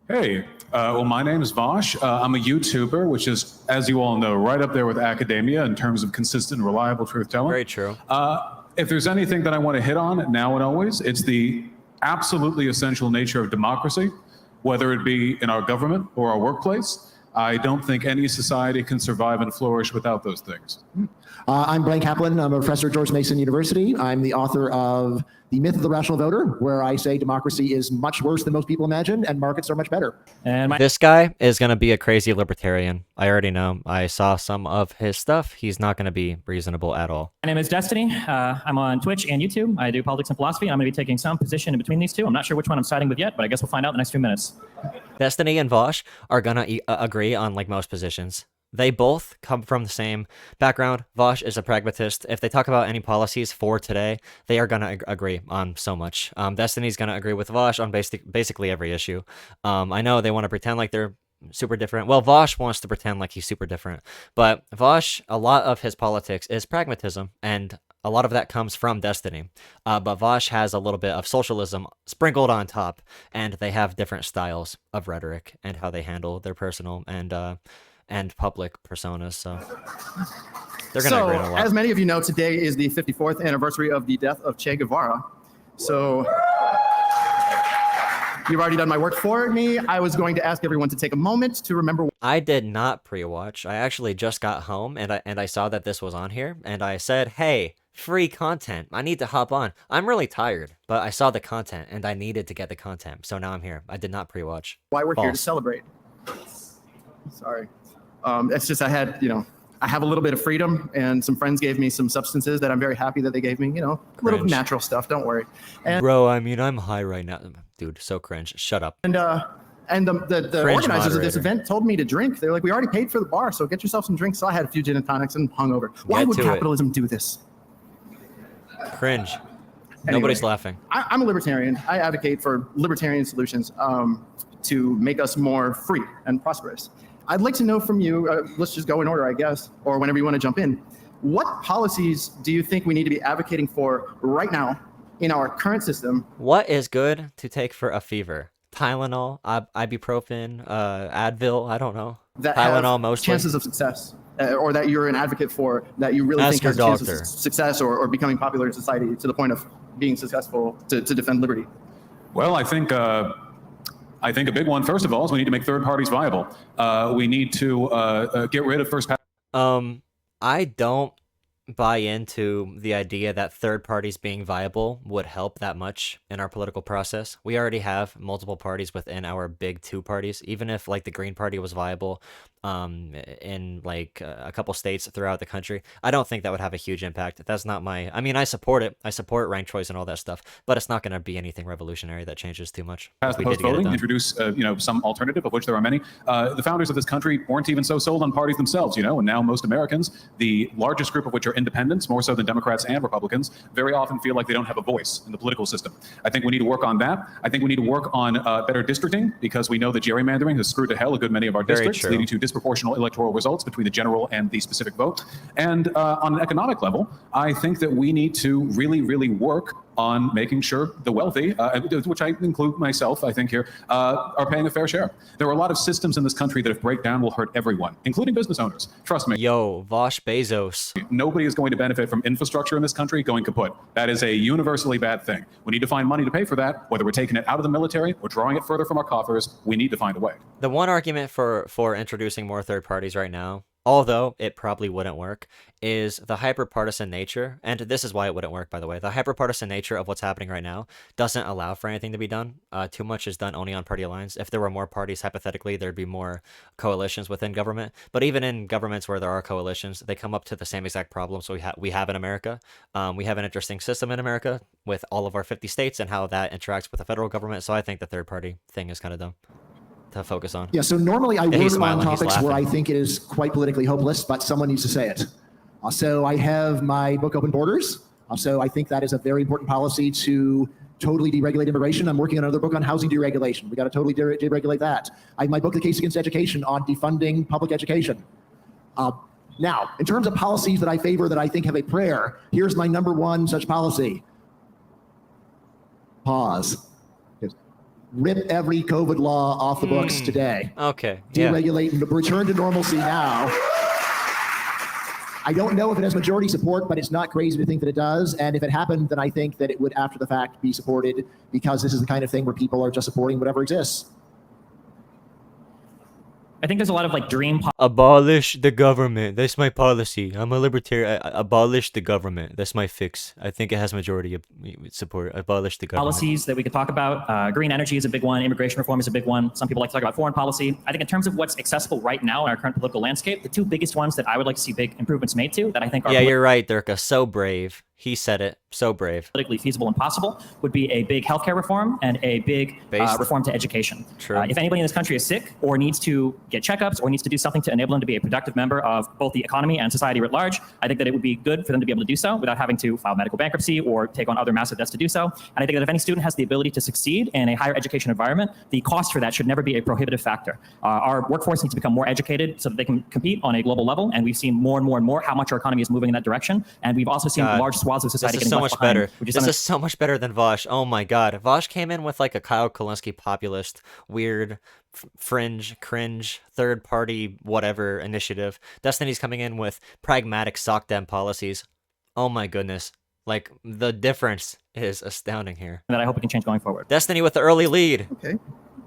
Hey, well, my name is Vaush. I'm a YouTuber, which is, as you all know, right up there with academia in terms of consistent and reliable truth telling. Very true. If there's anything that I want to hit on now and always, it's the absolutely essential nature of democracy, whether it be in our government or our workplace. I don't think any society can survive and flourish without those things. I'm Blaine Kaplan. I'm a professor at George Mason University. I'm the author of The Myth of the Rational Voter, where I say democracy is much worse than most people imagine and markets are much better. And this guy is going to be a crazy libertarian. I already know. I saw some of his stuff. He's not going to be reasonable at all. My name is Destiny. I'm on Twitch and YouTube. I do politics and philosophy. And I'm going to be taking some position in between these two. I'm not sure which one I'm siding with yet, but I guess we'll find out in the next few minutes. Destiny and Vaush are going to agree on like most positions. They both come from the same background. Vaush is a pragmatist. If they talk about any policies for today, they are going to agree on so much. Destiny's going to agree with Vaush on basically every issue. I know they want to pretend like they're super different. Well, Vaush wants to pretend like he's super different. But Vaush, a lot of his politics is pragmatism, and a lot of that comes from Destiny. But Vaush has a little bit of socialism sprinkled on top, and they have different styles of rhetoric and how they handle their personal and public personas, so they're going to agree on a lot. As many of you know, today is the 54th anniversary of the death of Che Guevara. So you've already done my work for me. I was going to ask everyone to take a moment to remember. I did not pre-watch. I actually just got home, and I saw that this was on here, and I said, hey, free content. I need to hop on. I'm really tired, but I saw the content, and I needed to get the content, so now I'm here. I did not pre-watch. Why we're here to celebrate. Sorry. It's just I have a little bit of freedom, and some friends gave me some substances that I'm very happy that they gave me, a little natural stuff, don't worry. And, bro, I mean, I'm high right now. Dude, so cringe. Shut up. And the organizers of this event told me to drink. They're like, we already paid for the bar, so get yourself some drinks. So I had a few gin and tonics and hungover. Why would capitalism do this? Cringe. Anyway, nobody's laughing. I'm a libertarian. I advocate for libertarian solutions to make us more free and prosperous. I'd like to know from you, let's just go in order, I guess, or whenever you want to jump in. What policies do you think we need to be advocating for right now in our current system? What is good to take for a fever? Tylenol, ibuprofen, Advil, I don't know. That Tylenol have mostly. Chances of success, or that you're an advocate for, that you really think has chances of success or becoming popular in society to the point of being successful to defend liberty? Well, I think a big one, first of all, is we need to make third parties viable. We need to get rid of first. I don't buy into the idea that third parties being viable would help that much in our political process. We already have multiple parties within our big two parties. Even if like the Green Party was viable in like a couple states throughout the country, I don't think that would have a huge impact. That's not my, I mean, I support it. I support ranked choice and all that stuff, but it's not going to be anything revolutionary that changes too much. Pass the post voting, introduce some alternative, of which there are many. The founders of this country weren't even so sold on parties themselves, and now most Americans, the largest group of which are independents, more so than Democrats and Republicans, very often feel like they don't have a voice in the political system. I think we need to work on that. I think we need to work on better districting, because we know that gerrymandering has screwed to hell a good many of our districts, leading to disproportional electoral results between the general and the specific vote. And on an economic level, I think that we need to really, really work on making sure the wealthy, which I include myself, I think here, are paying a fair share. There are a lot of systems in this country that if break down will hurt everyone, including business owners. Trust me. Yo, Vaush Bezos. Nobody is going to benefit from infrastructure in this country going kaput. That is a universally bad thing. We need to find money to pay for that, whether we're taking it out of the military or drawing it further from our coffers. We need to find a way. The one argument for introducing more third parties right now, although it probably wouldn't work, is the hyper-partisan nature, and this is why it wouldn't work, by the way. The hyper-partisan nature of what's happening right now doesn't allow for anything to be done. Too much is done only on party lines. If there were more parties, hypothetically, there'd be more coalitions within government. But even in governments where there are coalitions, they come up to the same exact problems we have in America. We have an interesting system in America with all of our 50 states and how that interacts with the federal government, so I think the third-party thing is kind of dumb to focus on. Yeah, so normally I work on topics where I think it is quite politically hopeless, but someone needs to say it. So I have my book, Open Borders. So I think that is a very important policy to totally deregulate immigration. I'm working on another book on housing deregulation. We got to totally deregulate that. I have my book, The Case Against Education, on defunding public education. Now, in terms of policies that I favor that I think have a prayer, here's my number one such policy. Pause. rip every COVID law off the books today. Okay. Yeah. Deregulate and return to normalcy now. I don't know if it has majority support, but it's not crazy to think that it does. And if it happened, then I think that it would, after the fact, be supported because this is the kind of thing where people are just supporting whatever exists. I think there's a lot of like dream Abolish the government. That's my policy. I'm a libertarian. Abolish the government. That's my fix. I think it has majority of support. Abolish the government. policies that we could talk about. Green energy is a big one. Immigration reform is a big one. Some people like to talk about foreign policy. I think in terms of what's accessible right now in our current political landscape, the two biggest ones that I would like to see big improvements made to that I think are Yeah, you're right, Durka. So brave. He said it. So brave. politically feasible and possible would be a big healthcare reform and a big reform to education. True. If anybody in this country is sick or needs to get checkups or needs to do something to enable them to be a productive member of both the economy and society writ large, I think that it would be good for them to be able to do so without having to file medical bankruptcy or take on other massive debts to do so. And I think that if any student has the ability to succeed in a higher education environment, the cost for that should never be a prohibitive factor. Our workforce needs to become more educated so that they can compete on a global level. And we've seen more and more and more how much our economy is moving in that direction. And we've also seen large swaths of society This is getting so left much behind, better. which is This is so much better than Vaush. Oh my god. Vaush came in with like a Kyle Kalinske populist, weird, fringe, cringe, third party, whatever initiative. Destiny's coming in with pragmatic sock dem policies. Oh my goodness. Like, the difference is astounding here. that I hope we can change going forward. Destiny with the early lead. Okay.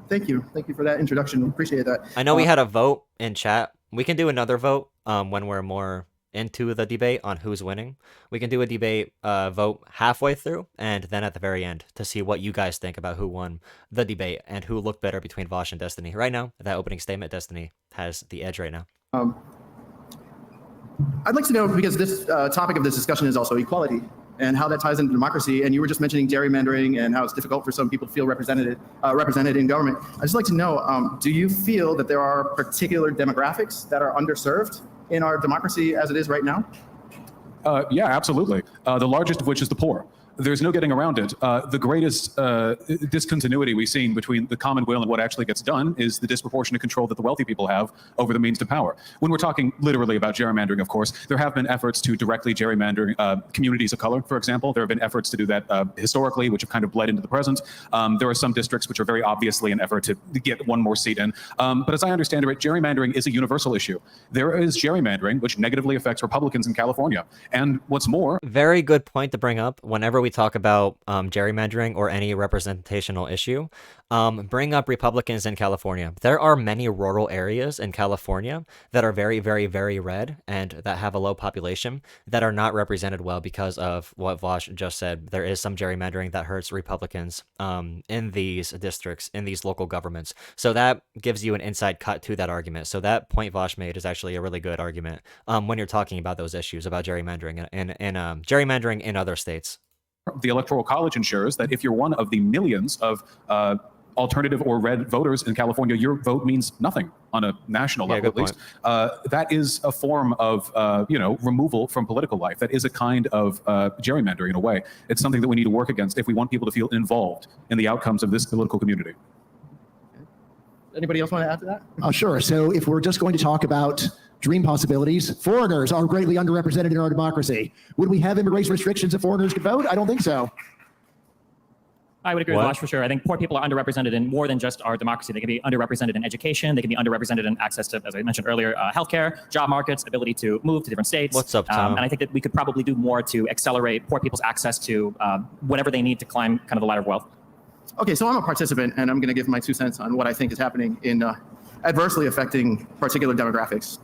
Thank you. Thank you for that introduction. Appreciate that. I know we had a vote in chat. We can do another vote when we're more into the debate on who's winning. We can do a debate vote halfway through and then at the very end to see what you guys think about who won the debate and who looked better between Vaush and Destiny. Right now, that opening statement, Destiny has the edge right now. I'd like to know, because this topic of this discussion is also equality and how that ties into democracy. And you were just mentioning gerrymandering and how it's difficult for some people to feel represented in government. I'd just like to know, do you feel that there are particular demographics that are underserved in our democracy as it is right now? Yeah, absolutely. The largest of which is the poor. There's no getting around it. The greatest discontinuity we've seen between the common will and what actually gets done is the disproportionate control that the wealthy people have over the means to power. When we're talking literally about gerrymandering, of course, there have been efforts to directly gerrymander communities of color, for example. There have been efforts to do that historically, which have kind of bled into the present. There are some districts which are very obviously an effort to get one more seat in. But as I understand it, gerrymandering is a universal issue. There is gerrymandering which negatively affects Republicans in California. And what's more... Very good point to bring up. Whenever we talk about gerrymandering or any representational issue, bring up Republicans in California. There are many rural areas in California that are very, very, very red and that have a low population that are not represented well because of what Vaush just said. There is some gerrymandering that hurts Republicans in these districts, in these local governments. So that gives you an inside cut to that argument. So that point Vaush made is actually a really good argument when you're talking about those issues about gerrymandering and gerrymandering in other states. The Electoral College ensures that if you're one of the millions of alternative or red voters in California, your vote means nothing on a national level, at least. That is a form of, removal from political life. That is a kind of gerrymandering in a way. It's something that we need to work against if we want people to feel involved in the outcomes of this political community. Anybody else want to add to that? Sure. So if we're just going to talk about dream possibilities, foreigners are greatly underrepresented in our democracy. Would we have immigration restrictions if foreigners could vote? I don't think so. I would agree with Vaush for sure. I think poor people are underrepresented in more than just our democracy. They can be underrepresented in education. They can be underrepresented in access to, as I mentioned earlier, healthcare, job markets, ability to move to different states. What's up, Tom? And I think that we could probably do more to accelerate poor people's access to whatever they need to climb kind of the ladder of wealth. Okay, so I'm a participant, and I'm going to give my 2 cents on what I think is happening in adversely affecting particular demographics.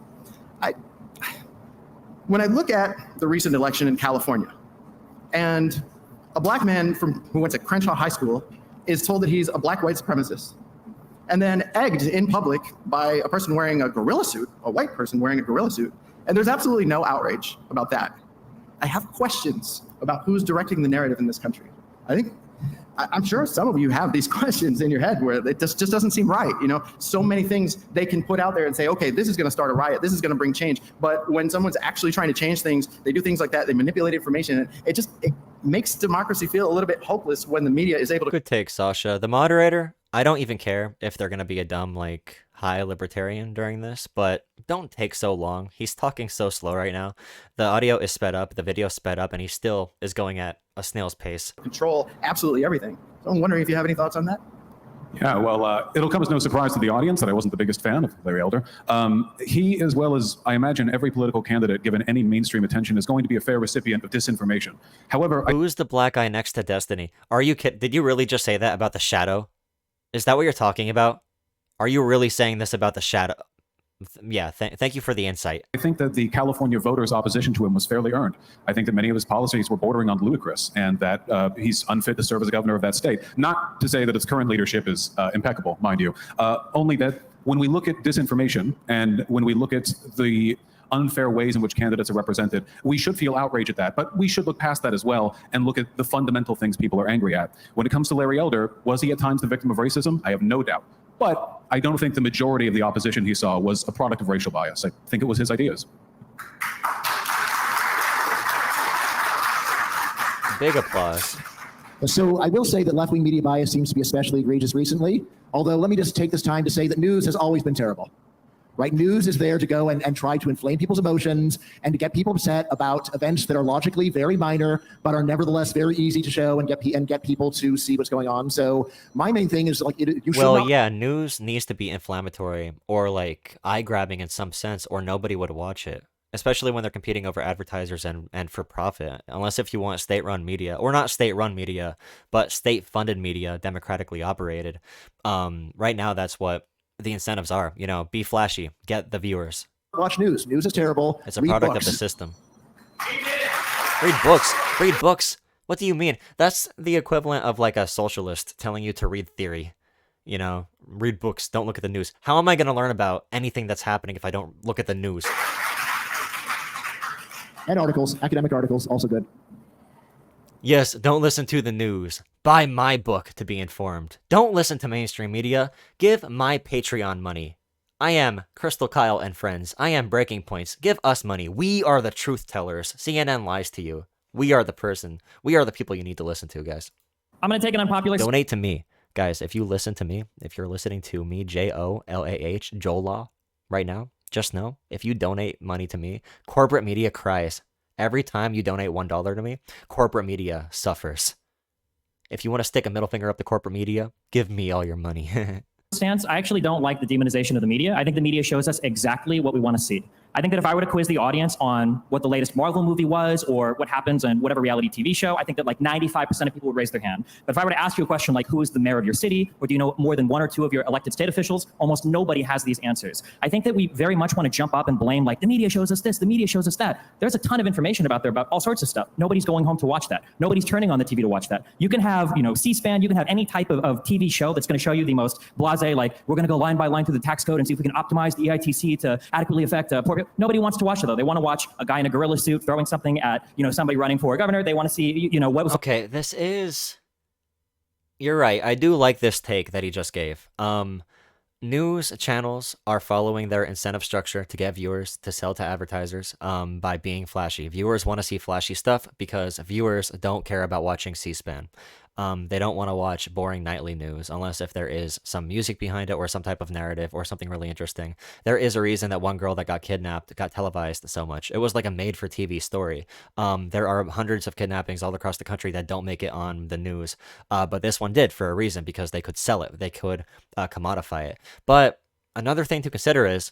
When I look at the recent election in California, and a black man who went to Crenshaw High School is told that he's a black white supremacist, and then egged in public by a person wearing a gorilla suit, a white person wearing a gorilla suit, and there's absolutely no outrage about that. I have questions about who's directing the narrative in this country. I'm sure some of you have these questions in your head where it just doesn't seem right. So many things they can put out there and say, okay, this is going to start a riot. This is going to bring change. But when someone's actually trying to change things, they do things like that. They manipulate information. It makes democracy feel a little bit hopeless when the media is able to. Good take, Sasha. The moderator, I don't even care if they're going to be a dumb, high libertarian during this, but don't take so long. He's talking so slow right now. The audio is sped up, the video is sped up, and he still is going at a snail's pace. Control absolutely everything. So I'm wondering if you have any thoughts on that. Yeah, well, it'll come as no surprise to the audience that I wasn't the biggest fan of Larry Elder. He, as well as I imagine every political candidate given any mainstream attention, is going to be a fair recipient of disinformation. However, Who's the black guy next to Destiny? Are you kidding? Did you really just say that about the shadow? Is that what you're talking about? Are you really saying this about the shadow? Yeah, thank you for the insight. I think that the California voters' opposition to him was fairly earned. I think that many of his policies were bordering on ludicrous, and that he's unfit to serve as a governor of that state. Not to say that its current leadership is impeccable, mind you, only that when we look at disinformation and when we look at the unfair ways in which candidates are represented, we should feel outrage at that, but we should look past that as well and look at the fundamental things people are angry at. When it comes to Larry Elder, was he at times the victim of racism? I have no doubt. But I don't think the majority of the opposition he saw was a product of racial bias. I think it was his ideas. Big applause. So I will say that left-wing media bias seems to be especially egregious recently, although let me just take this time to say that news has always been terrible. Right? News is there to go and try to inflame people's emotions and to get people upset about events that are logically very minor, but are nevertheless very easy to show and get people to see what's going on. So my main thing is like, you should not... yeah, news needs to be inflammatory or like eye-grabbing in some sense, or nobody would watch it. Especially when they're competing over advertisers and for profit. Unless if you want state-run media, or not state-run media, but state-funded media, democratically operated. Right now, that's what the incentives are. You know, be flashy, get the viewers. Watch news. News is terrible. It's a product of the system. Read books. Read books. What do you mean? That's the equivalent of like a socialist telling you to read theory. You know, read books, don't look at the news. How am I going to learn about anything that's happening if I don't look at the news? And articles, academic articles, also good. Yes, don't listen to the news. Buy my book to be informed. Don't listen to mainstream media. Give my Patreon money. I am Crystal Kyle and friends. I am Breaking Points. Give us money. We are the truth tellers. CNN lies to you. We are the person. We are the people you need to listen to, guys. I'm going to take an unpopular... Donate to me. Guys, if you listen to me, if you're listening to me, Jolah, Jolah, right now, just know, if you donate money to me, corporate media cries. Every time you donate $1 to me, corporate media suffers. If you want to stick a middle finger up the corporate media, give me all your money. Stance, I actually don't like the demonization of the media. I think the media shows us exactly what we want to see. I think that if I were to quiz the audience on what the latest Marvel movie was or what happens on whatever reality TV show, I think that like 95% of people would raise their hand. But if I were to ask you a question like, who is the mayor of your city? Or do you know more than one or two of your elected state officials? Almost nobody has these answers. I think that we very much want to jump up and blame like, the media shows us this, the media shows us that. There's a ton of information about there about all sorts of stuff. Nobody's going home to watch that. Nobody's turning on the TV to watch that. You can have, you know, C-SPAN, you can have any type of TV show that's going to show you the most blasé, like, we're going to go line by line through the tax code and see if we can optimize the EITC to adequately affect poor people. Nobody wants to watch it, though. They want to watch a guy in a gorilla suit throwing something at, you know, somebody running for governor. They want to see, you know, what was... Okay, this is... You're right. I do like this take that he just gave. News channels are following their incentive structure to get viewers to sell to advertisers by being flashy. Viewers want to see flashy stuff because viewers don't care about watching C-SPAN. They don't want to watch boring nightly news unless if there is some music behind it or some type of narrative or something really interesting. There is a reason that one girl that got kidnapped got televised so much. It was like a made-for-TV story. There are hundreds of kidnappings all across the country that don't make it on the news, but this one did for a reason because they could sell it. They could commodify it. But another thing to consider is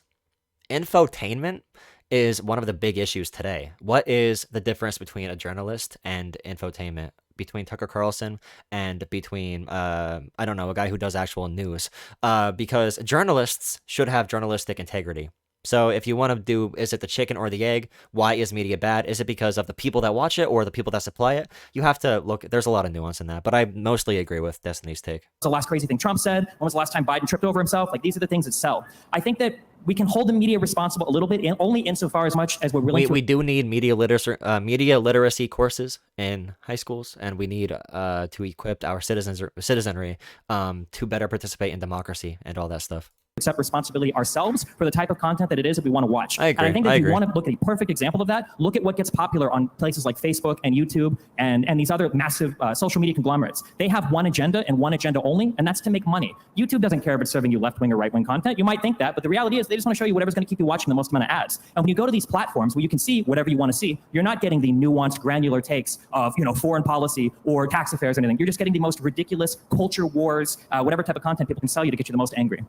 infotainment is one of the big issues today. What is the difference between a journalist and infotainment? Between Tucker Carlson and between, I don't know, a guy who does actual news. Because journalists should have journalistic integrity. So if you want to do, is it the chicken or the egg? Why is media bad? Is it because of the people that watch it or the people that supply it? You have to look, there's a lot of nuance in that, but I mostly agree with Destiny's take. What's the last crazy thing Trump said? When was the last time Biden tripped over himself? Like, these are the things that sell. I think that we can hold the media responsible a little bit, only insofar as much as we're willing to... We do need media literacy courses in high schools, and we need to equip our citizenry to better participate in democracy and all that stuff. accept responsibility ourselves for the type of content that it is that we want to watch. I agree. And I think that if you want to look at a perfect example of that, look at what gets popular on places like Facebook and YouTube and these other massive social media conglomerates. They have one agenda and one agenda only, and that's to make money. YouTube doesn't care if it's serving you left-wing or right-wing content. You might think that, but the reality is they just want to show you whatever's going to keep you watching the most amount of ads. And when you go to these platforms where you can see whatever you want to see, you're not getting the nuanced, granular takes of foreign policy or tax affairs or anything. You're just getting the most ridiculous culture wars, whatever type of content people can sell you to get you the most angry.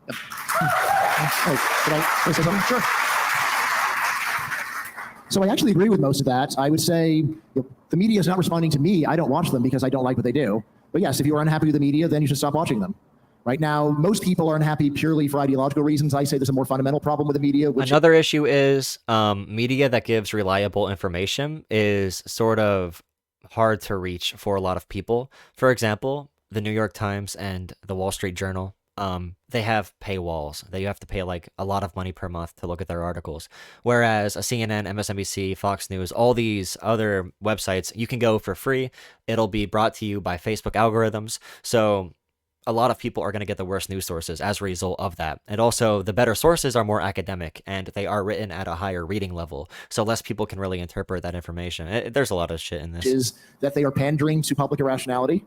Oh, can I say something? Sure. So I actually agree with most of that. I would say the media is not responding to me. I don't watch them because I don't like what they do. But yes, if you are unhappy with the media, then you should stop watching them. Right now, most people are unhappy purely for ideological reasons. I say there's a more fundamental problem with the media. Another issue is media that gives reliable information is sort of hard to reach for a lot of people. For example, the New York Times and the Wall Street Journal. They have paywalls that you have to pay like a lot of money per month to look at their articles. Whereas a CNN, MSNBC, Fox News, all these other websites, you can go for free. It'll be brought to you by Facebook algorithms. So a lot of people are going to get the worst news sources as a result of that. And also the better sources are more academic and they are written at a higher reading level. So less people can really interpret that information. There's a lot of shit in this. Is that they are pandering to public irrationality,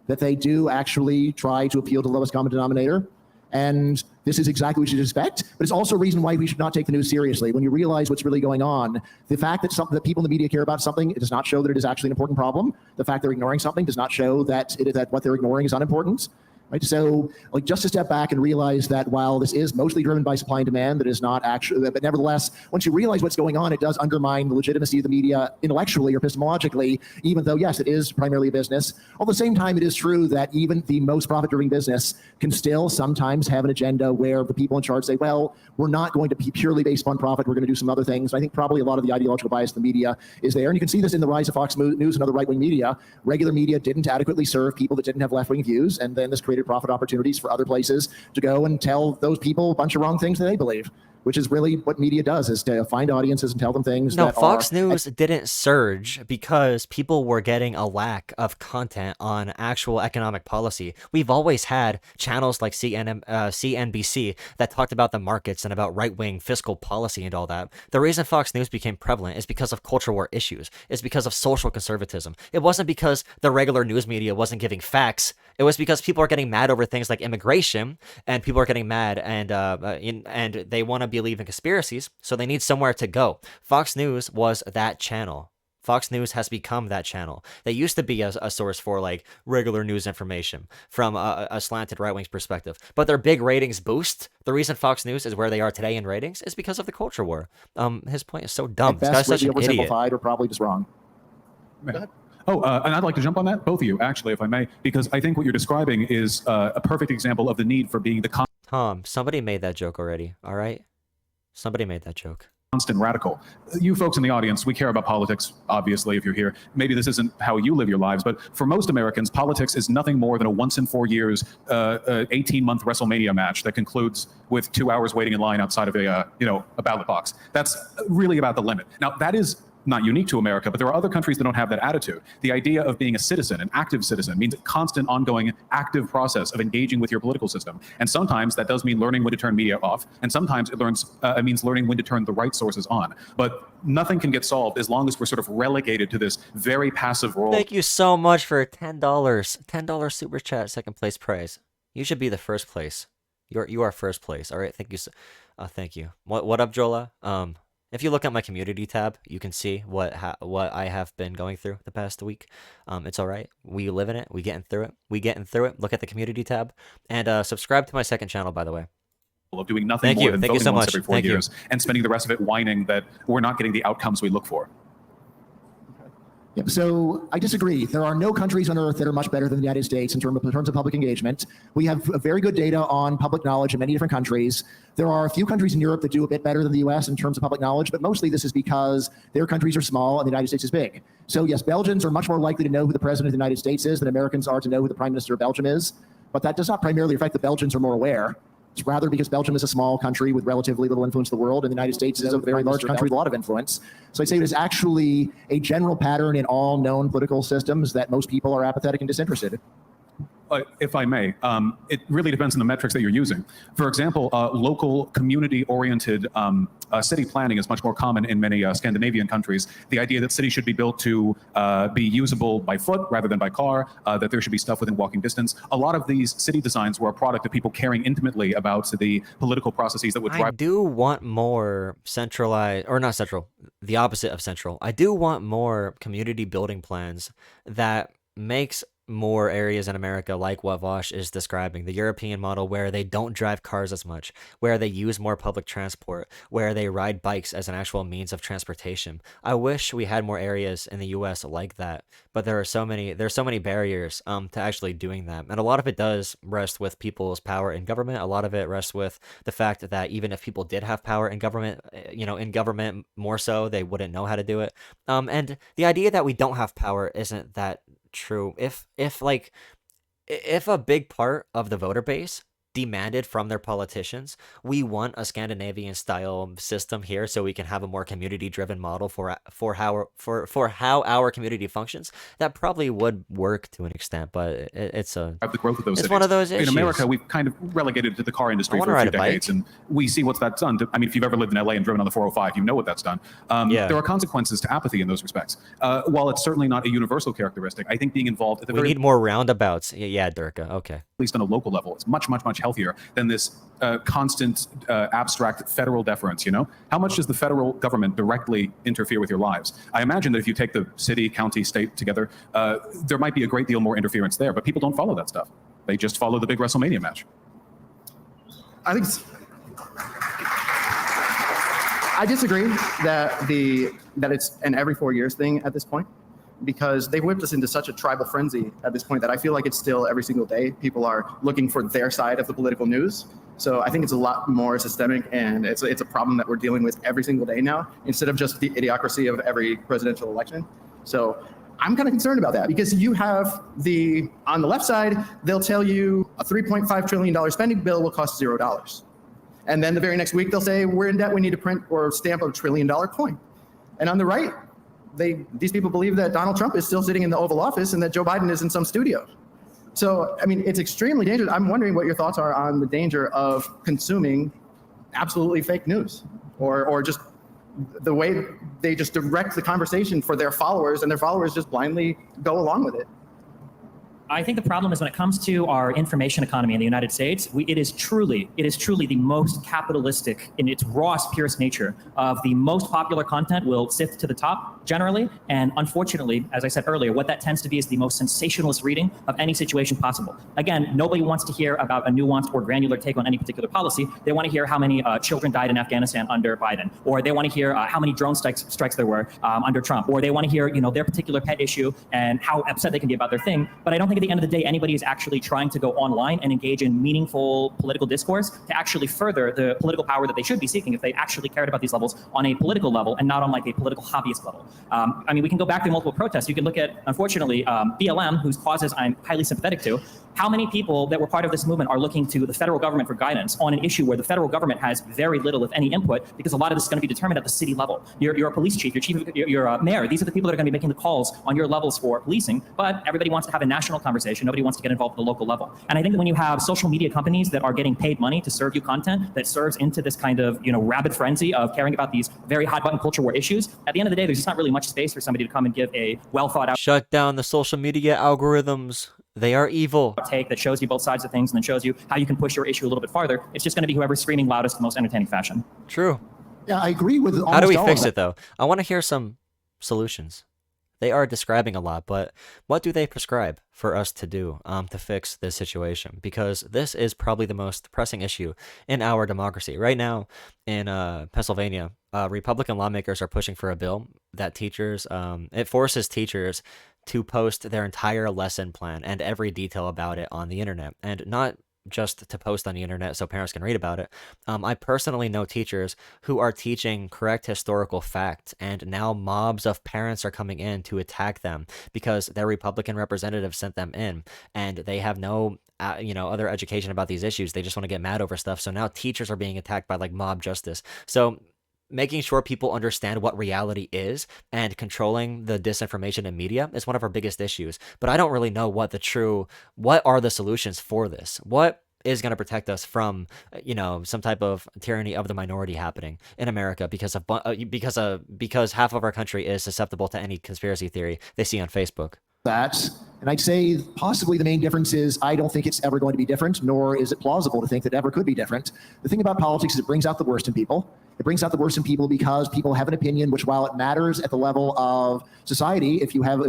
that they do actually try to appeal to the lowest common denominator. And this is exactly what you should expect, but it's also a reason why we should not take the news seriously. When you realize what's really going on, the fact that people in the media care about something, it does not show that it is actually an important problem. The fact they're ignoring something does not show that what they're ignoring is unimportant. Right? So just to step back and realize that while this is mostly driven by supply and demand, that is not actually, but nevertheless, once you realize what's going on, it does undermine the legitimacy of the media intellectually or epistemologically, even though, yes, it is primarily a business. At the same time, it is true that even the most profit-driven business can still sometimes have an agenda where the people in charge say, well, we're not going to be purely based on profit, we're going to do some other things. And I think probably a lot of the ideological bias of the media is there. And you can see this in the rise of Fox News and other right-wing media. Regular media didn't adequately serve people that didn't have left-wing views, and then this created profit opportunities for other places to go and tell those people a bunch of wrong things that they believe, which is really what media does, is to find audiences and tell them things. No, Fox News didn't surge because people were getting a lack of content on actual economic policy. We've always had channels like CNBC that talked about the markets and about right-wing fiscal policy and all that. The reason Fox News became prevalent is because of culture war issues. It's because of social conservatism. It wasn't because the regular news media wasn't giving facts. It was because people are getting mad over things like immigration, and people are getting mad and they want to believe in conspiracies, so they need somewhere to go. Fox News was that channel. Fox News has become that channel. They used to be a source for like regular news information from a slanted right-wing perspective. But their big ratings boost, the reason Fox News is where they are today in ratings is because of the culture war. His point is so dumb. This guy's such an idiot. Oversimplified or probably just wrong. And I'd like to jump on that, both of you, actually, if I may, because I think what you're describing is a perfect example of the need for being the Tom, somebody made that joke already, all right? Somebody made that joke. Constant radical. You folks in the audience, we care about politics, obviously, if you're here. Maybe this isn't how you live your lives, but for most Americans, politics is nothing more than a once in 4 years, 18-month WrestleMania match that concludes with 2 hours waiting in line outside of a ballot box. That's really about the limit. Now, that is not unique to America, but there are other countries that don't have that attitude. The idea of being a citizen, an active citizen, means a constant, ongoing, active process of engaging with your political system. And sometimes that does mean learning when to turn media off, and sometimes it means learning when to turn the right sources on. But nothing can get solved as long as we're sort of relegated to this very passive role. Thank you so much for $10. $10 super chat, second place prize. You should be the first place. You are first place. All right, thank you. Thank you. What up, Jolah? If you look at my community tab, you can see what I have been going through the past week. It's all right. We live in it. We getting through it. Look at the community tab and subscribe to my second channel, by the way. Of doing nothing more than voting once every 4 years and spending the rest of it whining that we're not getting the outcomes we look for. Yeah, so I disagree. There are no countries on earth that are much better than the United States in terms of public engagement. We have very good data on public knowledge in many different countries. There are a few countries in Europe that do a bit better than the US in terms of public knowledge, but mostly this is because their countries are small and the United States is big. So yes, Belgians are much more likely to know who the president of the United States is than Americans are to know who the prime minister of Belgium is. But that does not primarily reflect that Belgians are more aware. It's rather because Belgium is a small country with relatively little influence in the world, and the United States is a very large country with a lot of influence. So I'd say it is actually a general pattern in all known political systems that most people are apathetic and disinterested. if I may, it really depends on the metrics that you're using. For example, local community-oriented city planning is much more common in many Scandinavian countries. The idea that cities should be built to be usable by foot rather than by car, that there should be stuff within walking distance. A lot of these city designs were a product of people caring intimately about the political processes that would drive. I do want more centralized, or not central, the opposite of central. I do want more community building plans that makes more areas in America like what Vaush is describing, the European model where they don't drive cars as much, where they use more public transport, where they ride bikes as an actual means of transportation. I wish we had more areas in the US like that, but there's so many barriers to actually doing that. And a lot of it does rest with people's power in government. A lot of it rests with the fact that even if people did have power in government, in government more so, they wouldn't know how to do it. And the idea that we don't have power isn't that true. If a big part of the voter base demanded from their politicians, we want a Scandinavian style system here so we can have a more community driven model for how our community functions, that probably would work to an extent, but it's the growth of those it's cities. one of those issues. In America, we've kind of relegated to the car industry for a few decades, and we see what's that's done. I mean, if you've ever lived in LA and driven on the 405, you know what that's done. There are consequences to apathy in those respects. While it's certainly not a universal characteristic, I think being involved at the we need more roundabouts. Yeah, Durka. Okay. At least on a local level, it's much healthier than this constant abstract federal deference. How much does the federal government directly interfere with your lives? I imagine that if you take the city, county, state together, there might be a great deal more interference there, but people don't follow that stuff. They just follow the big WrestleMania match. I disagree that it's an every 4 years thing at this point, because they whipped us into such a tribal frenzy at this point that I feel like it's still every single day people are looking for their side of the political news. So I think it's a lot more systemic, and it's a problem that we're dealing with every single day now, instead of just the idiocracy of every presidential election. So I'm kind of concerned about that, because you have on the left side, they'll tell you a $3.5 trillion spending bill will cost $0. And then the very next week, they'll say, we're in debt, we need to print or stamp $1 trillion coin. And on the right, these people believe that Donald Trump is still sitting in the Oval Office and that Joe Biden is in some studio. So, I mean, it's extremely dangerous. I'm wondering what your thoughts are on the danger of consuming absolutely fake news, or just the way they just direct the conversation for their followers, and their followers just blindly go along with it. I think the problem is when it comes to our information economy in the United States, it is truly the most capitalistic in its rawest, purest nature. Of the most popular content will sift to the top generally, and unfortunately, as I said earlier, what that tends to be is the most sensationalist reading of any situation possible. Again, nobody wants to hear about a nuanced or granular take on any particular policy. They want to hear how many children died in Afghanistan under Biden, or they want to hear how many drone strikes there were under Trump, or they want to hear their particular pet issue and how upset they can be about their thing. But I don't think at the end of the day anybody is actually trying to go online and engage in meaningful political discourse to actually further the political power that they should be seeking if they actually cared about these levels on a political level and not on like a political hobbyist level. I mean, we can go back to multiple protests. You can look at, unfortunately, BLM, whose causes I'm highly sympathetic to. How many people that were part of this movement are looking to the federal government for guidance on an issue where the federal government has very little, if any, input, because a lot of this is going to be determined at the city level. You're a police chief, you're a mayor. These are the people that are going to be making the calls on your levels for policing, but everybody wants to have a national conversation. Nobody wants to get involved at the local level. And I think that when you have social media companies that are getting paid money to serve you content that serves into this kind of rabid frenzy of caring about these very hot button culture war issues, at the end of the day, there's just not really much space for somebody to come and give a well thought out Shut down the social media algorithms. They are evil. Take that shows you both sides of things and then shows you how you can push your issue a little bit farther. It's just going to be whoever's screaming loudest in the most entertaining fashion. True. Yeah, I agree with almost How do we all fix of it, though? I want to hear some solutions. They are describing a lot, but what do they prescribe for us to do to fix this situation? Because this is probably the most pressing issue in our democracy. Right now in Pennsylvania, Republican lawmakers are pushing for a bill that it forces teachers to post their entire lesson plan and every detail about it on the internet, and not just to post on the internet so parents can read about it. I personally know teachers who are teaching correct historical fact, and now mobs of parents are coming in to attack them because their Republican representative sent them in, and they have no other education about these issues. They just want to get mad over stuff. So now teachers are being attacked by like mob justice. So making sure people understand what reality is and controlling the disinformation in media is one of our biggest issues. But I don't really know what are the solutions for this? What is going to protect us from, some type of tyranny of the minority happening in America because half of our country is susceptible to any conspiracy theory they see on Facebook. And I'd say possibly the main difference is I don't think it's ever going to be different, nor is it plausible to think that it ever could be different. The thing about politics is it brings out the worst in people. It brings out the worst in people because people have an opinion, which while it matters at the level of society, if you have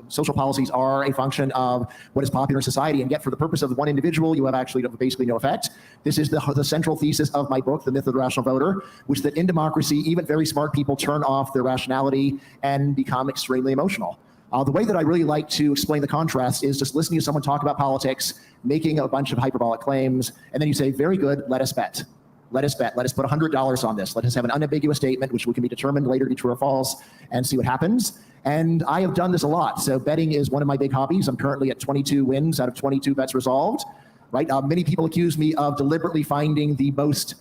social policies are a function of what is popular in society, and yet for the purpose of one individual, you have actually basically no effect. This is the central thesis of my book, The Myth of the Rational Voter, which that in democracy, even very smart people turn off their rationality and become extremely emotional. The way that I really like to explain the contrast is just listening to someone talk about politics, making a bunch of hyperbolic claims, and then you say, very good, let us bet. Let us bet. Let us put $100 on this. Let us have an unambiguous statement, which can be determined later to be true or false, and see what happens. And I have done this a lot. So betting is one of my big hobbies. I'm currently at 22 wins out of 22 bets resolved. Right? Many people accuse me of deliberately finding the most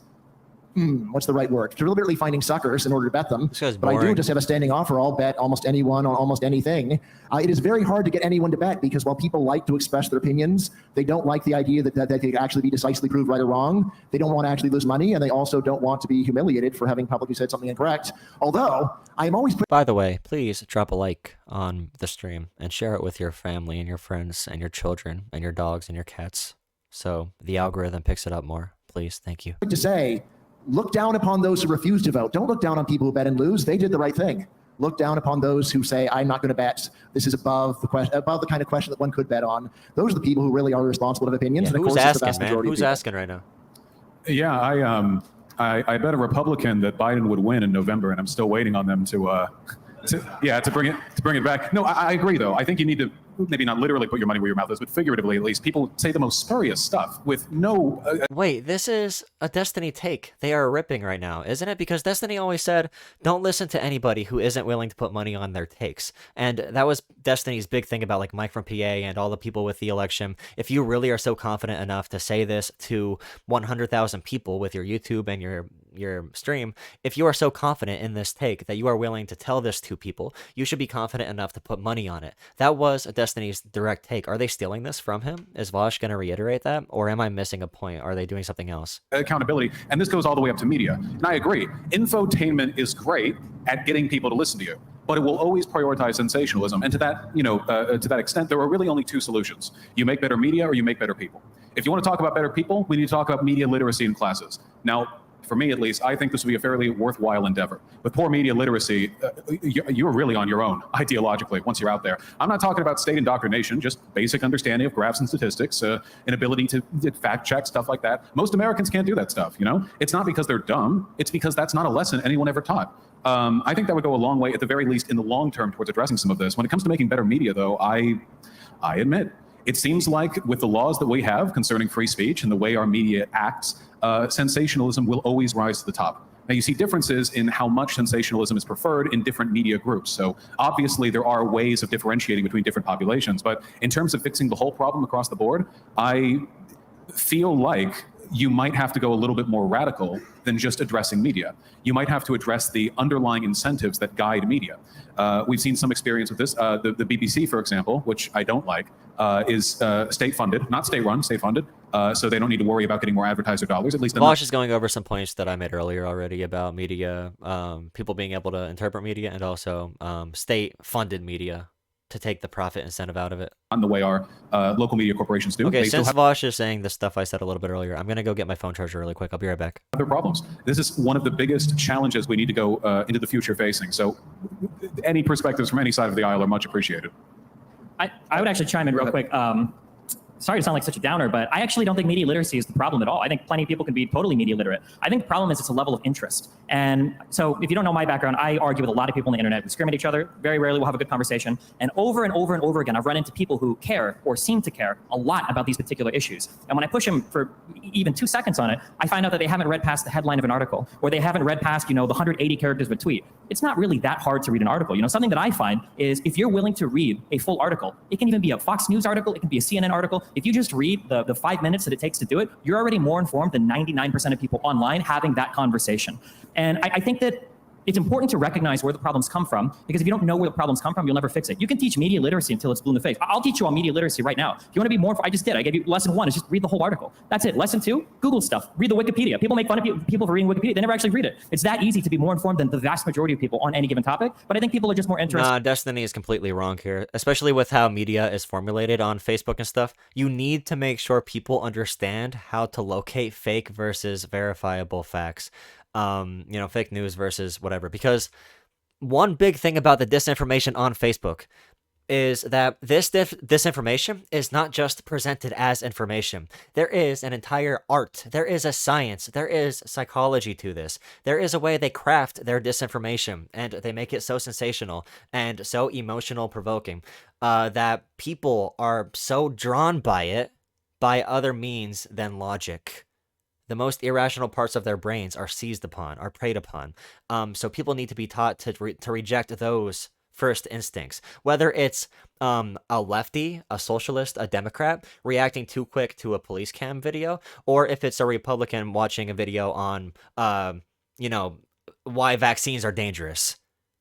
what's the right word? Deliberately finding suckers in order to bet them. But I do just have a standing offer. I'll bet almost anyone on almost anything. It is very hard to get anyone to bet because while people like to express their opinions, they don't like the idea that they could actually be decisively proved right or wrong. They don't want to actually lose money, and they also don't want to be humiliated for having publicly said something incorrect. Although I am always... By the way, please drop a like on the stream and share it with your family and your friends and your children and your dogs and your cats so the algorithm picks it up more. Please, thank you. To say, look down upon those who refuse to vote. Don't look down on people who bet and lose. They did the right thing. Look down upon those who say, I'm not going to bet. This is above the kind of question that one could bet on. Those are the people who really are responsible of opinions. Yeah, and of who's course, asking, the vast man? majority Who's asking right now? Yeah, I bet a Republican that Biden would win in November, and I'm still waiting on them to bring it back. No, I agree though. I think you need to maybe not literally put your money where your mouth is, but figuratively at least. People say the most spurious stuff with no... Wait, this is a Destiny take. They are ripping right now, isn't it? Because Destiny always said, don't listen to anybody who isn't willing to put money on their takes. And that was Destiny's big thing about like Mike from PA and all the people with the election. If you really are so confident enough to say this to 100,000 people with your YouTube and your stream, if you are so confident in this take that you are willing to tell this to people, you should be confident enough to put money on it. That was Destiny's direct take. Are they stealing this from him? Is Vaush going to reiterate that? Or am I missing a point? Are they doing something else? Accountability. And this goes all the way up to media. And I agree. Infotainment is great at getting people to listen to you, but it will always prioritize sensationalism. And to that extent, there are really only two solutions. You make better media or you make better people. If you want to talk about better people, we need to talk about media literacy in classes. Now, for me at least, I think this would be a fairly worthwhile endeavor. With poor media literacy, you're really on your own ideologically once you're out there. I'm not talking about state indoctrination, just basic understanding of graphs and statistics, an ability to fact check, stuff like that. Most Americans can't do that stuff, you know? It's not because they're dumb, it's because that's not a lesson anyone ever taught. I think that would go a long way, at the very least in the long term, towards addressing some of this. When it comes to making better media, though, I admit, it seems like with the laws that we have concerning free speech and the way our media acts, sensationalism will always rise to the top. Now, you see differences in how much sensationalism is preferred in different media groups. So obviously, there are ways of differentiating between different populations. But in terms of fixing the whole problem across the board, I feel like you might have to go a little bit more radical than just addressing media. You might have to address the underlying incentives that guide media. We've seen some experience with this. The BBC, for example, which I don't like, is state-funded, not state-run, state-funded. So they don't need to worry about getting more advertiser dollars, at least. Vaush is going over some points that I made earlier already about media, people being able to interpret media, and also state-funded media to take the profit incentive out of it. On the way our local media corporations do. Okay, since Vaush is saying the stuff I said a little bit earlier, I'm going to go get my phone charger really quick. I'll be right back. Other problems. This is one of the biggest challenges we need to go into the future facing. So any perspectives from any side of the aisle are much appreciated. I would actually chime in real quick. Sorry to sound like such a downer, but I actually don't think media literacy is the problem at all. I think plenty of people can be totally media literate. I think the problem is it's a level of interest. And so if you don't know my background, I argue with a lot of people on the internet. We scream at each other. Very rarely we'll have a good conversation. And over and over and over again, I've run into people who care or seem to care a lot about these particular issues. And when I push them for even 2 seconds on it, I find out that they haven't read past the headline of an article, or they haven't read past, the 180 characters of a tweet. It's not really that hard to read an article. Something that I find is if you're willing to read a full article, it can even be a Fox News article, it can be a CNN article, if you just read the 5 minutes that it takes to do it, you're already more informed than 99% of people online having that conversation. And I think that it's important to recognize where the problems come from, because if you don't know where the problems come from, you'll never fix it. You can teach media literacy until it's blue in the face. I'll teach you all media literacy right now. If you want to be more, I just did. I gave you lesson 1 is just read the whole article. That's it. Lesson 2, Google stuff. Read the Wikipedia. People make fun of people for reading Wikipedia. They never actually read it. It's that easy to be more informed than the vast majority of people on any given topic. But I think people are just more interested. Nah, Destiny is completely wrong here, especially with how media is formulated on Facebook and stuff. You need to make sure people understand how to locate fake versus verifiable facts. Fake news versus whatever, because one big thing about the disinformation on Facebook is that this disinformation is not just presented as information. There is an entire art, there is a science, there is psychology to this. There is a way they craft their disinformation, and they make it so sensational and so emotional provoking that people are so drawn by it by other means than logic. The most irrational parts of their brains are seized upon, are preyed upon. So people need to be taught to reject those first instincts. Whether it's a lefty, a socialist, a Democrat reacting too quick to a police cam video, or if it's a Republican watching a video on, why vaccines are dangerous.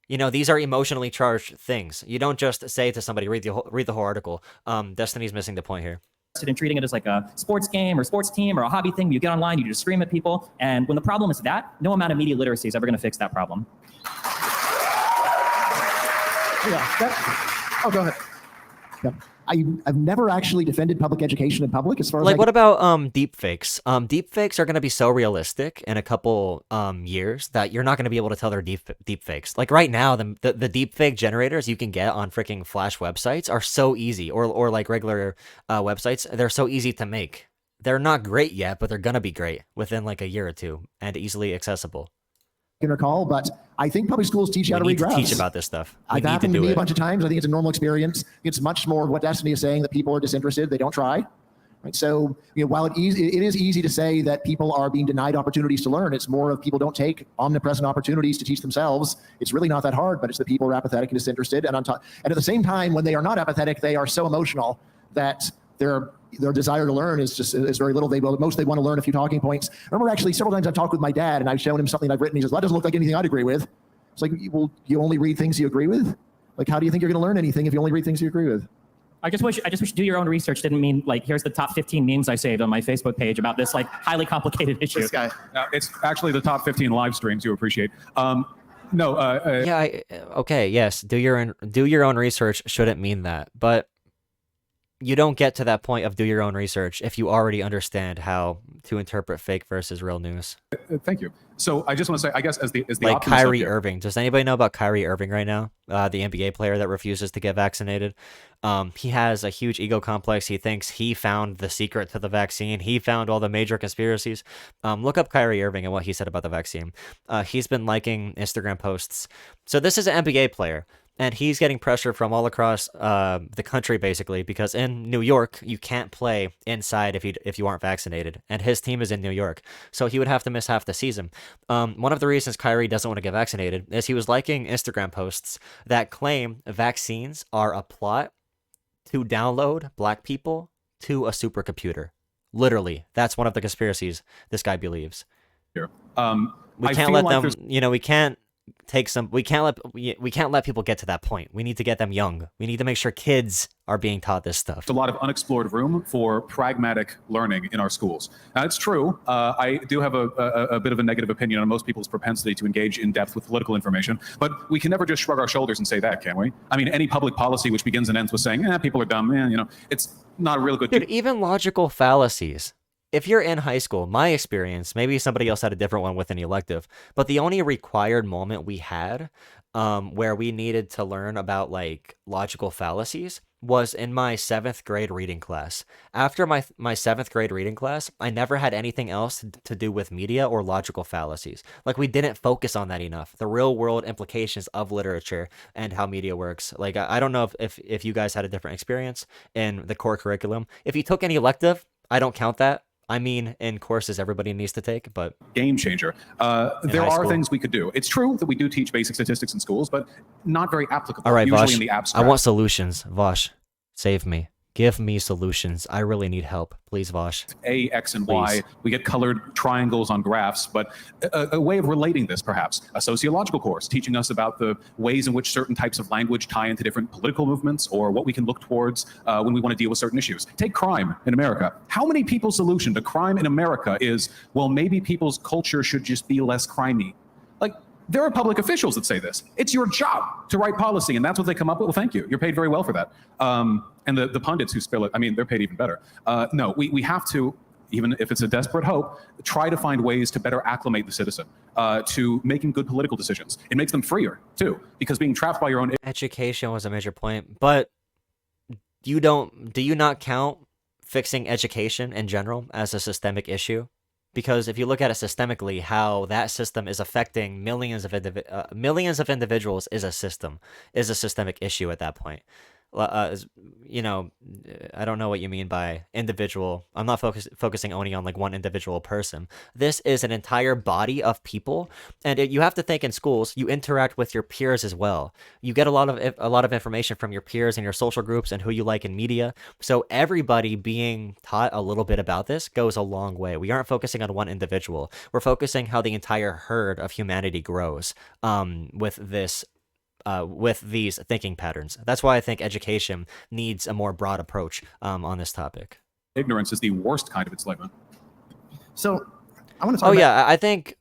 These are emotionally charged things. You don't just say to somebody, read the whole article. Destiny's missing the point here. In treating it as like a sports game or sports team or a hobby thing. You get online, you just scream at people. And when the problem is that, no amount of media literacy is ever going to fix that problem. Oh, go ahead. Yeah. I've never actually defended public education in public as far as what about deep fakes? Deep fakes are going to be so realistic in a couple years that you're not going to be able to tell they're deep fakes. Like right now, the deep fake generators you can get on freaking Flash websites are so easy, or like regular websites. They're so easy to make. They're not great yet, but they're going to be great within like a year or two and easily accessible. can recall, but I think public schools teach you how to read graphs. Teach about this stuff. I've happened to me a bunch of times. I think it's a normal experience. It's much more of what Destiny is saying, that people are disinterested. They don't try. Right? So, while it is easy to say that people are being denied opportunities to learn, it's more of people don't take omnipresent opportunities to teach themselves. It's really not that hard, but it's the people who are apathetic and disinterested. And and at the same time, when they are not apathetic, they are so emotional that their desire to learn is very little. They want to learn a few talking points. I remember actually several times I've talked with my dad and I've shown him something I've written. He says, well, that doesn't look like anything I'd agree with. It's like, well, you only read things you agree with? Like, how do you think you're going to learn anything if you only read things you agree with? I just wish do your own research didn't mean like, here's the top 15 memes I saved on my Facebook page about this like highly complicated issue. This guy. It's actually the top 15 live streams you appreciate. Okay, yes, do your own research shouldn't mean that, but you don't get to that point of do your own research if you already understand how to interpret fake versus real news. Thank you. So I just want to say, I guess as the like Kyrie Irving. Does anybody know about Kyrie Irving right now? The NBA player that refuses to get vaccinated. He has a huge ego complex. He thinks he found the secret to the vaccine. He found all the major conspiracies. Look up Kyrie Irving and what he said about the vaccine. He's been liking Instagram posts. So this is an NBA player. And he's getting pressure from all across the country, basically, because in New York, you can't play inside if you aren't vaccinated. And his team is in New York, so he would have to miss half the season. One of the reasons Kyrie doesn't want to get vaccinated is he was liking Instagram posts that claim vaccines are a plot to download black people to a supercomputer. Literally, that's one of the conspiracies this guy believes. Here. We can't let them, we can't we can't let people get to that point. We need to get them young. We need to make sure kids are being taught this stuff. There's a lot of unexplored room for pragmatic learning in our schools. Now, it's true. I do have a bit of a negative opinion on most people's propensity to engage in depth with political information, but we can never just shrug our shoulders and say that, can we? I mean, any public policy which begins and ends with saying, people are dumb, it's not a real good... Dude, even logical fallacies. If you're in high school, my experience, maybe somebody else had a different one with an elective, but the only required moment we had where we needed to learn about like logical fallacies was in my 7th grade reading class. After my 7th grade reading class, I never had anything else to do with media or logical fallacies. Like, we didn't focus on that enough. The real world implications of literature and how media works. Like, I don't know if you guys had a different experience in the core curriculum. If you took any elective, I don't count that. I mean, in courses everybody needs to take, but... Game changer. There are things we could do. It's true that we do teach basic statistics in schools, but not very applicable. All right, usually Vaush, in the abstract. I want solutions. Vaush, save me. Give me solutions. I really need help. Please, Vaush. A, X, and Y. We get colored triangles on graphs, but a way of relating this, perhaps. A sociological course teaching us about the ways in which certain types of language tie into different political movements or what we can look towards when we want to deal with certain issues. Take crime in America. How many people's solution to crime in America is, well, maybe people's culture should just be less crimey? Like, there are public officials that say this. It's your job to write policy, and that's what they come up with. Well, thank you. You're paid very well for that. And the pundits who spill it, I mean, they're paid even better. No, we have to, even if it's a desperate hope, try to find ways to better acclimate the citizen to making good political decisions. It makes them freer, too, because being trapped by your own... Education was a major point, but do you not count fixing education in general as a systemic issue? Because if you look at it systemically, how that system is affecting millions of individuals is a systemic issue at that point. You know, I don't know what you mean by individual. I'm not focusing only on like one individual person. This is an entire body of people, and you have to think in schools, you interact with your peers as well. You get a lot of information from your peers and your social groups and who you like in media. So everybody being taught a little bit about this goes a long way. We aren't focusing on one individual. We're focusing how the entire herd of humanity grows with these thinking patterns. That's why I think education needs a more broad approach on this topic. Ignorance is the worst kind of enslavement. So I want to talk I think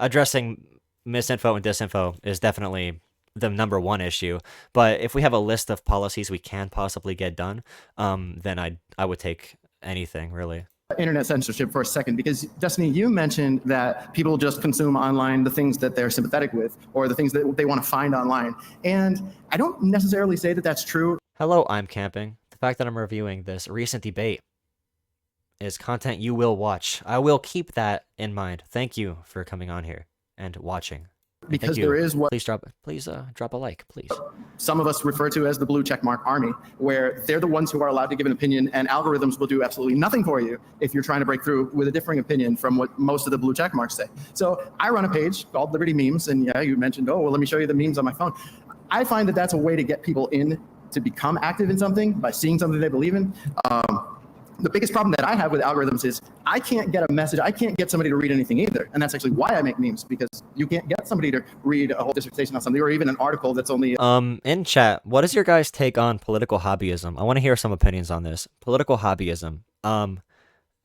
addressing misinfo and disinfo is definitely the number one issue. But if we have a list of policies we can possibly get done, then I would take anything, really. Internet censorship for a second, because Destiny, you mentioned that people just consume online the things that they're sympathetic with or the things that they want to find online. And I don't necessarily say that that's true. Hello, I'm camping. The fact that I'm reviewing this recent debate is content you will watch. I will keep that in mind. Thank you for coming on here and watching. Because there is what please drop a like, please. Some of us refer to as the blue checkmark army, where they're the ones who are allowed to give an opinion, and algorithms will do absolutely nothing for you if you're trying to break through with a differing opinion from what most of the blue checkmarks say. So I run a page called Liberty Memes, and yeah, you mentioned, oh, well, let me show you the memes on my phone. I find that that's a way to get people in to become active in something by seeing something they believe in. The biggest problem that I have with algorithms is I can't get a message. I can't get somebody to read anything either. And that's actually why I make memes, because you can't get somebody to read a whole dissertation on something or even an article that's only... In chat, what is your guys' take on political hobbyism? I want to hear some opinions on this. Political hobbyism.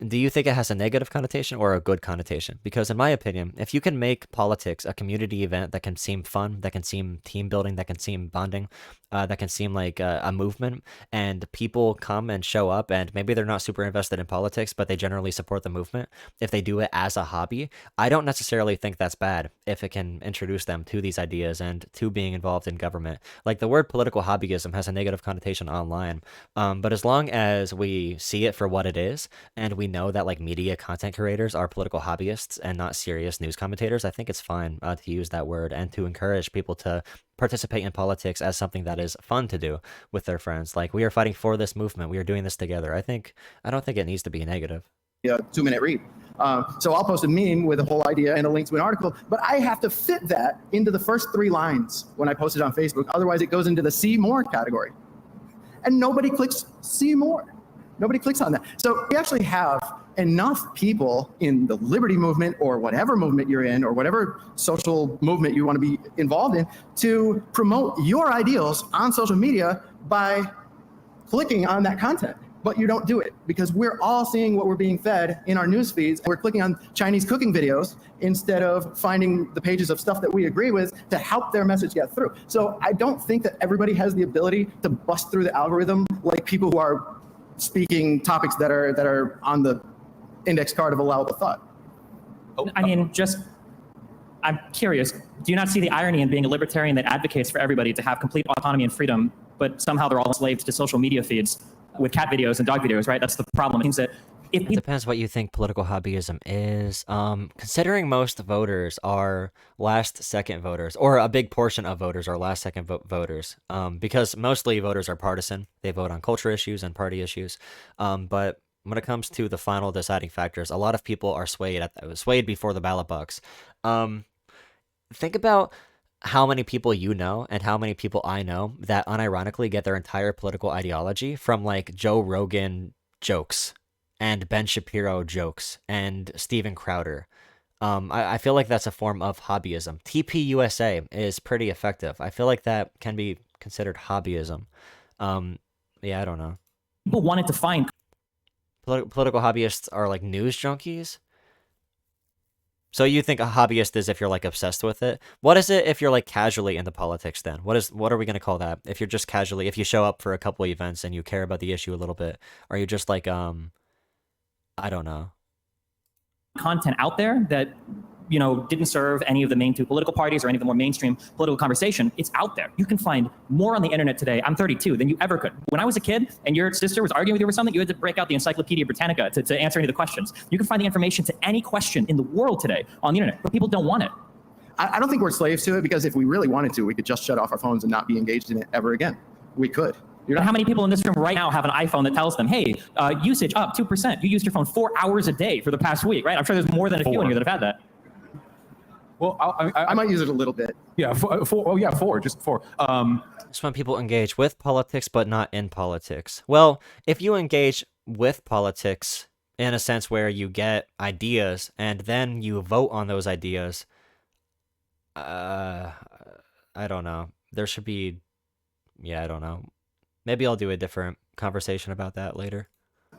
Do you think it has a negative connotation or a good connotation? Because in my opinion, if you can make politics a community event that can seem fun, that can seem team building, that can seem bonding, that can seem like a movement, and people come and show up, and maybe they're not super invested in politics, but they generally support the movement. If they do it as a hobby, I don't necessarily think that's bad if it can introduce them to these ideas and to being involved in government. Like, the word political hobbyism has a negative connotation online, but as long as we see it for what it is, and we know that like media content creators are political hobbyists and not serious news commentators, I think it's fine to use that word and to encourage people to participate in politics as something that is fun to do with their friends. Like, we are fighting for this movement. We are doing this together. I don't think it needs to be negative. 2-minute read. So I'll post a meme with a whole idea and a link to an article, but I have to fit that into the first 3 lines when I post it on Facebook. Otherwise, it goes into the see more category. And nobody clicks see more. Nobody clicks on that. So we actually have enough people in the liberty movement or whatever movement you're in or whatever social movement you want to be involved in to promote your ideals on social media by clicking on that content. But you don't do it because we're all seeing what we're being fed in our news feeds. We're clicking on Chinese cooking videos instead of finding the pages of stuff that we agree with to help their message get through. So I don't think that everybody has the ability to bust through the algorithm like people who are speaking topics that are on the index card of allowable thought. I mean, I'm curious, do you not see the irony in being a libertarian that advocates for everybody to have complete autonomy and freedom, but somehow they're all enslaved to social media feeds with cat videos and dog videos, right? That's the problem. It seems that it depends what you think political hobbyism is. Considering most voters are last-second voters, or a big portion of voters are last-second voters, because mostly voters are partisan. They vote on culture issues and party issues. But when it comes to the final deciding factors, a lot of people are swayed before the ballot box. Think about how many people you know and how many people I know that unironically get their entire political ideology from like Joe Rogan jokes and Ben Shapiro jokes and Steven Crowder. I feel like that's a form of hobbyism. TPUSA is pretty effective. I feel like that can be considered hobbyism. Yeah, I don't know. People wanted to find Political hobbyists are like news junkies. So you think a hobbyist is if you're like obsessed with it? What is it if you're like casually into politics then? What are we gonna call that? If you're just casually, if you show up for a couple events and you care about the issue a little bit, are you just like I don't know. content out there that didn't serve any of the main two political parties or any of the more mainstream political conversation. It's out there. You can find more on the internet today. I'm 32 than you ever could. When I was a kid and your sister was arguing with you over something, you had to break out the Encyclopedia Britannica to answer any of the questions. You can find the information to any question in the world today on the internet, but people don't want it. I don't think we're slaves to it, because if we really wanted to, we could just shut off our phones and not be engaged in it ever again. We could. How many people in this room right now have an iPhone that tells them, hey, usage up 2%. You used your phone 4 hours a day for the past week, right? I'm sure there's more than a few in here that have had that. Well, I might use it a little bit. Yeah, four, just four. It's when people engage with politics, but not in politics. Well, if you engage with politics in a sense where you get ideas and then you vote on those ideas, I don't know. There should be, I don't know. Maybe I'll do a different conversation about that later.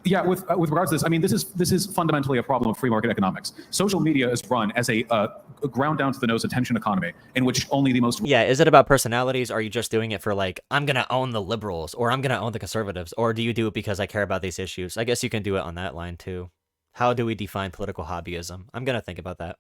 Yeah, with regards to this, I mean, this is fundamentally a problem of free market economics. Social media is run as a ground down to the nose attention economy in which only the most... Yeah, is it about personalities? Are you just doing it for like, I'm going to own the liberals or I'm going to own the conservatives? Or do you do it because I care about these issues? I guess you can do it on that line too. How do we define political hobbyism? I'm going to think about that.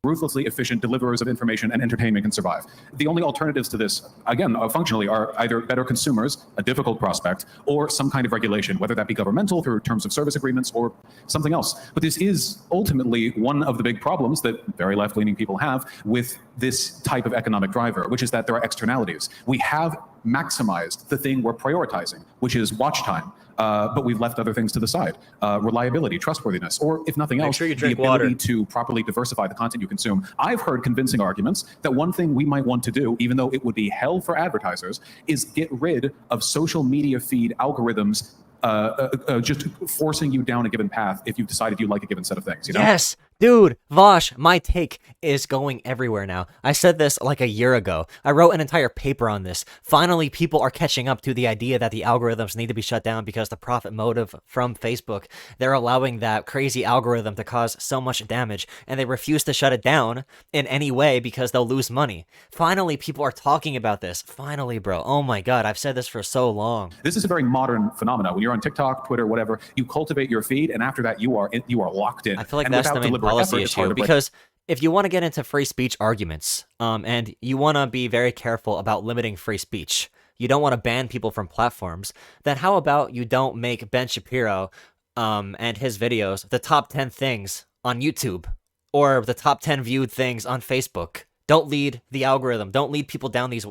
Ruthlessly efficient deliverers of information and entertainment can survive. The only alternatives to this, again, functionally, are either better consumers, a difficult prospect, or some kind of regulation, whether that be governmental through terms of service agreements or something else. But this is ultimately one of the big problems that very left-leaning people have with this type of economic driver, which is that there are externalities. We have maximized the thing we're prioritizing, which is watch time. But we've left other things to the side. Reliability, trustworthiness, or if nothing else, sure you the drink ability water. to properly diversify the content you consume. I've heard convincing arguments that one thing we might want to do, even though it would be hell for advertisers, is get rid of social media feed algorithms just forcing you down a given path if you've decided you like a given set of things. You know? Yes, dude, Vaush, my take is going everywhere now. I said this like a year ago. I wrote an entire paper on this. Finally, people are catching up to the idea that the algorithms need to be shut down because the profit motive from Facebook, they're allowing that crazy algorithm to cause so much damage, and they refuse to shut it down in any way because they'll lose money. Finally, people are talking about this. Finally, bro. Oh my God, I've said this for so long. This is a very modern phenomenon. When you're on TikTok, Twitter, whatever, you cultivate your feed, and after that, you are locked in. I feel like and that's the without main deliberate policy effort, it's hard issue, to break. because if you want to get into free speech arguments, and you want to be very careful about limiting free speech, you don't want to ban people from platforms, then how about you don't make Ben Shapiro and his videos the top 10 things on YouTube or the top 10 viewed things on Facebook? Don't lead the algorithm. Don't lead people down these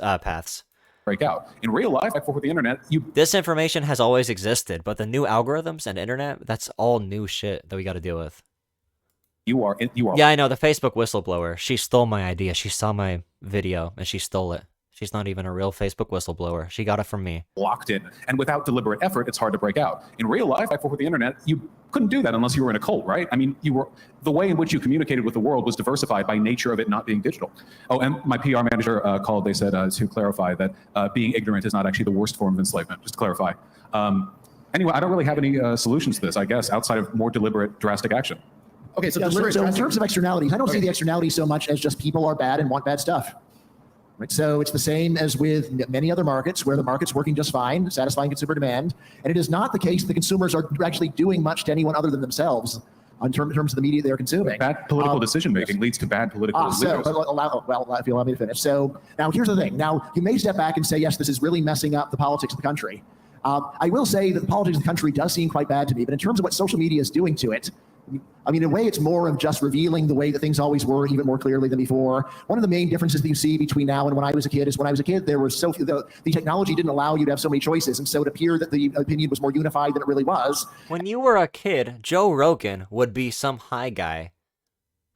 paths. Break out. In real life, like with the internet, Disinformation has always existed, but the new algorithms and internet, that's all new shit that we got to deal with. you are Yeah, I know, the Facebook whistleblower. She stole my idea. She saw my video and she stole it. She's not even a real Facebook whistleblower. She got it from me. locked in, and without deliberate effort, it's hard to break out. In real life, like with the internet, you couldn't do that unless you were in a cult, right? I mean, the way in which you communicated with the world was diversified by nature of it not being digital. Oh, and my PR manager called. They said to clarify that being ignorant is not actually the worst form of enslavement. Just to clarify. Anyway, I don't really have any solutions to this, I guess, outside of more deliberate, drastic action. Okay, so Yeah, deliberate so in strategy- terms of externalities, I don't see the externalities so much as just people are bad and want bad stuff. Right? So it's the same as with many other markets where the market's working just fine, satisfying consumer demand. And it is not the case that the consumers are actually doing much to anyone other than themselves in terms of the media they're consuming. Bad political decision-making leads to bad political leaders. If you allow me to finish. So now here's the thing. Now you may step back and say, yes, this is really messing up the politics of the country. I will say that the politics of the country does seem quite bad to me, but in terms of what social media is doing to it, I mean, in a way, it's more of just revealing the way that things always were, even more clearly than before. One of the main differences that you see between now and when I was a kid is when I was a kid, there was so few, the technology didn't allow you to have so many choices, and so it appeared that the opinion was more unified than it really was. When you were a kid, Joe Rogan would be some high guy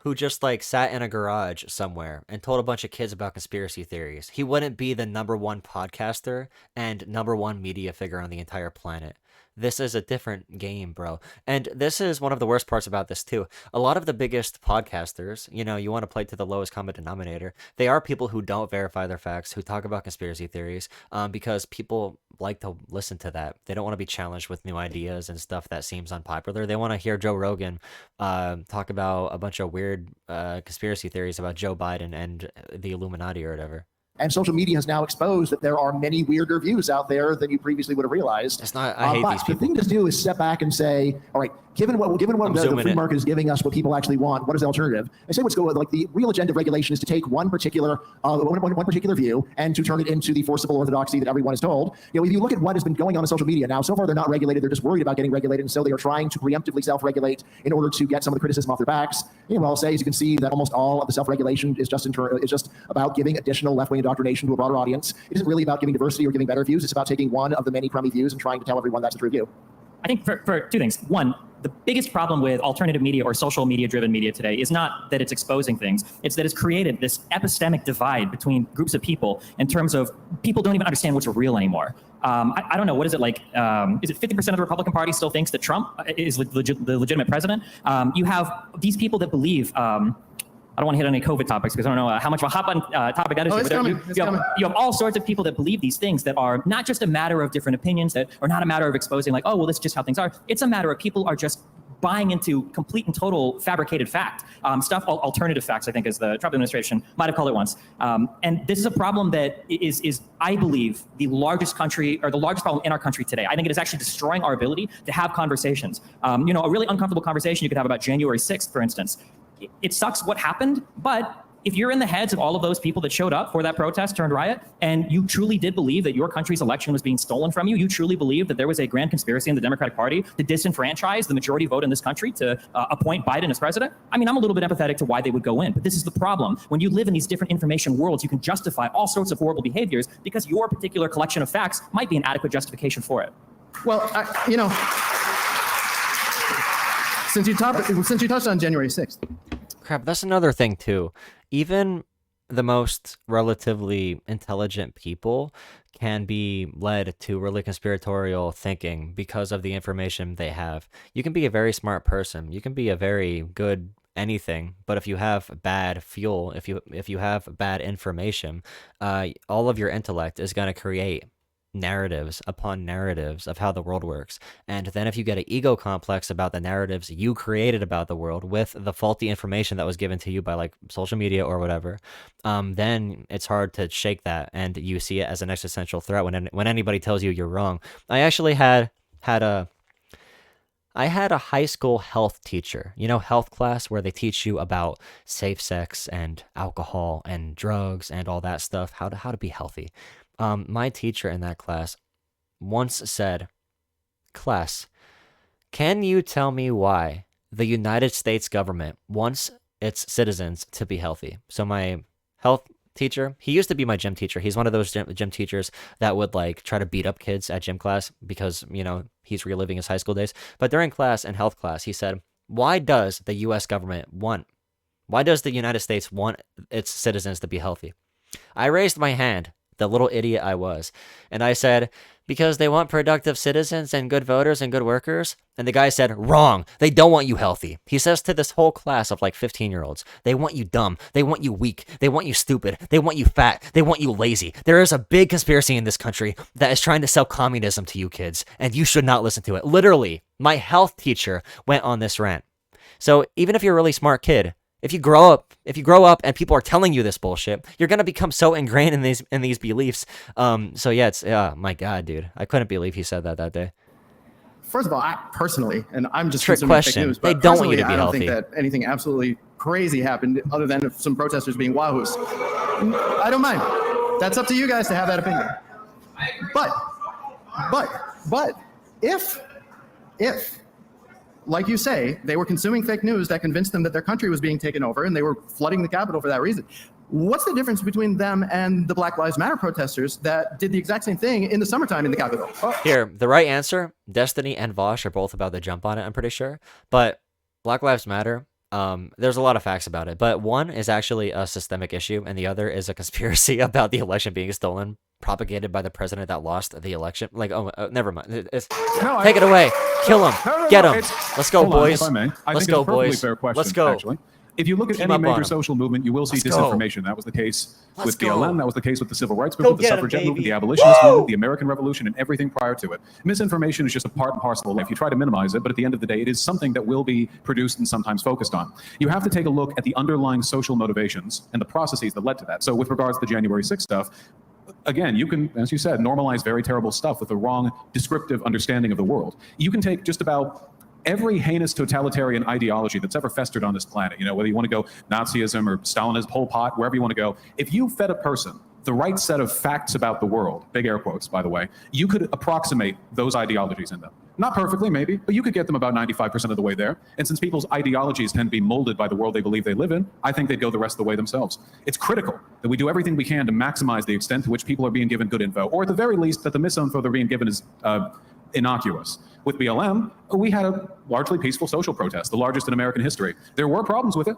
who just like sat in a garage somewhere and told a bunch of kids about conspiracy theories, he wouldn't be the #1 podcaster and #1 media figure on the entire planet. This is a different game, bro. And this is one of the worst parts about this too. A lot of the biggest podcasters, you want to play to the lowest common denominator. They are people who don't verify their facts, who talk about conspiracy theories, because people like to listen to that. They don't want to be challenged with new ideas and stuff that seems unpopular. They want to hear Joe Rogan talk about a bunch of weird conspiracy theories about Joe Biden and the Illuminati or whatever. And social media has now exposed that there are many weirder views out there than you previously would have realized. It's not. I hate but these people. The thing to do is step back and say, all right, given what the free market is giving us, what people actually want, what is the alternative? I say like the real agenda of regulation is to take one particular view and to turn it into the forcible orthodoxy that everyone is told. If you look at what has been going on in social media now, so far they're not regulated. They're just worried about getting regulated, and so they are trying to preemptively self-regulate in order to get some of the criticism off their backs. I'll say, as you can see, that almost all of the self-regulation is just about giving additional left-wing indoctrination to a broader audience. It isn't really about giving diversity or giving better views. It's about taking one of the many crummy views and trying to tell everyone that's the true view. I think for two things. One, the biggest problem with alternative media or social media-driven media today is not that it's exposing things. It's that it's created this epistemic divide between groups of people in terms of people don't even understand what's real anymore. I don't know. What is it like? Is it 50% of the Republican Party still thinks that Trump is the legitimate president? You have these people that believe... I don't want to hit on any COVID topics because I don't know how much of a hot button topic that is. You have all sorts of people that believe these things that are not just a matter of different opinions, that are not a matter of exposing like, oh, well, this is just how things are. It's a matter of people are just buying into complete and total fabricated fact. Alternative facts, I think, as the Trump administration might have called it once. And this is a problem that is, I believe, the largest problem in our country today. I think it is actually destroying our ability to have conversations. A really uncomfortable conversation you could have about January 6th, for instance. It sucks what happened, but if you're in the heads of all of those people that showed up for that protest turned riot, and you truly did believe that your country's election was being stolen from you, you truly believe that there was a grand conspiracy in the Democratic Party to disenfranchise the majority vote in this country to appoint Biden as president, I mean, I'm a little bit empathetic to why they would go in. But this is the problem. When you live in these different information worlds, you can justify all sorts of horrible behaviors because your particular collection of facts might be an adequate justification for it. Well, since you touched on January 6th. Crap, that's another thing too. Even the most relatively intelligent people can be led to really conspiratorial thinking because of the information they have. You can be a very smart person. You can be a very good anything, but if you have bad fuel, if you have bad information, all of your intellect is going to create narratives upon narratives of how the world works. And then if you get an ego complex about the narratives you created about the world with the faulty information that was given to you by like social media or whatever, then it's hard to shake that, and you see it as an existential threat when anybody tells you you're wrong. I actually had a high school health teacher, health class where they teach you about safe sex and alcohol and drugs and all that stuff, how to be healthy. My teacher in that class once said, "Class, can you tell me why the United States government wants its citizens to be healthy?" So my health teacher, he used to be my gym teacher. He's one of those gym teachers that would like try to beat up kids at gym class because, he's reliving his high school days. But during class and health class, he said, why does the United States want its citizens to be healthy? I raised my hand, the little idiot I was, and I said, because they want productive citizens and good voters and good workers. And the guy said, wrong. They don't want you healthy. He says to this whole class of like 15-year-olds, they want you dumb. They want you weak. They want you stupid. They want you fat. They want you lazy. There is a big conspiracy in this country that is trying to sell communism to you kids, and you should not listen to it. Literally, my health teacher went on this rant. So even if you're a really smart kid, if you grow up and people are telling you this bullshit, you're gonna become so ingrained in these beliefs. So yeah, my God, dude, I couldn't believe he said that day. First of all, I personally, and I'm just trick question. Fake news, they but don't want you to be I don't healthy. think that anything absolutely crazy happened other than some protesters being wahoos. I don't mind. That's up to you guys to have that opinion. But if like you say, they were consuming fake news that convinced them that their country was being taken over and they were flooding the Capitol for that reason. What's the difference between them and the Black Lives Matter protesters that did the exact same thing in the summertime in the Capitol? Here, the right answer, Destiny and Vaush are both about to jump on it, I'm pretty sure. But Black Lives Matter, There's a lot of facts about it, but one is actually a systemic issue, and the other is a conspiracy about the election being stolen, propagated by the president that lost the election. Like, never mind. Take it away. Kill him. Get him. Let's go, boys. If I may. I Let's think go, it's a perfectly boys. fair question, Let's go. actually. If you look at Team any up on major 'em. social movement, you will see Let's go. disinformation. That was the case Let's with go. BLM. That was the case with the Civil Rights Go movement, the get 'em, suffragette baby. movement, the abolitionist Woo! movement, the American Revolution, and everything prior to it. Misinformation is just a part and parcel of life. You try to minimize it, but at the end of the day, it is something that will be produced and sometimes focused on. You have to take a look at the underlying social motivations and the processes that led to that. So with regards to the January 6th stuff, again, you can, as you said, normalize very terrible stuff with the wrong descriptive understanding of the world. You can take just about every heinous totalitarian ideology that's ever festered on this planet, whether you want to go Nazism or Stalinism, Pol Pot, wherever you want to go, if you fed a person the right set of facts about the world, big air quotes, by the way, you could approximate those ideologies in them. Not perfectly, maybe, but you could get them about 95% of the way there. And since people's ideologies tend to be molded by the world they believe they live in, I think they'd go the rest of the way themselves. It's critical that we do everything we can to maximize the extent to which people are being given good info, or at the very least, that the misinfo they're being given is innocuous. With BLM, we had a largely peaceful social protest, the largest in American history. There were problems with it.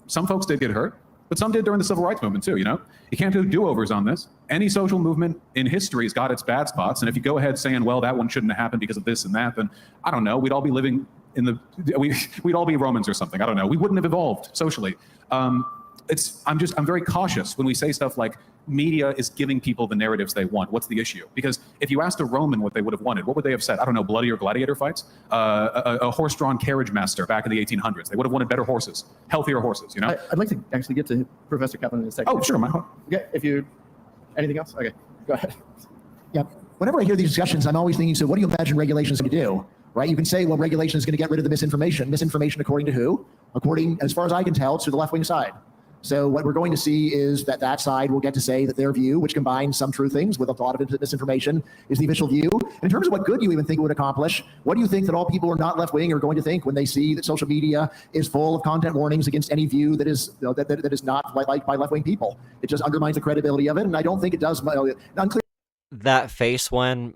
Some folks did get hurt, but some did during the Civil Rights Movement too, You can't do do-overs on this. Any social movement in history has got its bad spots, and if you go ahead saying, well, that one shouldn't have happened because of this and that, then I don't know, we'd all be living in we'd all be Romans or something. I don't know. We wouldn't have evolved socially. I'm very cautious when we say stuff like media is giving people the narratives they want. What's the issue? Because if you asked a Roman what they would have wanted, what would they have said? I don't know, bloodier gladiator fights? A horse-drawn carriage master back in the 1800s. They would have wanted better horses, healthier horses, I'd like to actually get to Professor Kaplan in a second. Oh, sure. Okay, anything else? Okay, go ahead. Yeah. Whenever I hear these discussions, I'm always thinking, so what do you imagine regulation is going to do? Right? You can say, well, regulation is going to get rid of the misinformation. Misinformation according to who? According, as far as I can tell, to the left-wing side. So what we're going to see is that side will get to say that their view, which combines some true things with a lot of misinformation, is the official view. In terms of what good you even think it would accomplish, what do you think that all people who are not left-wing are going to think when they see that social media is full of content warnings against any view that is that is not liked by left-wing people? It just undermines the credibility of it, and I don't think it does. Unclear. That face when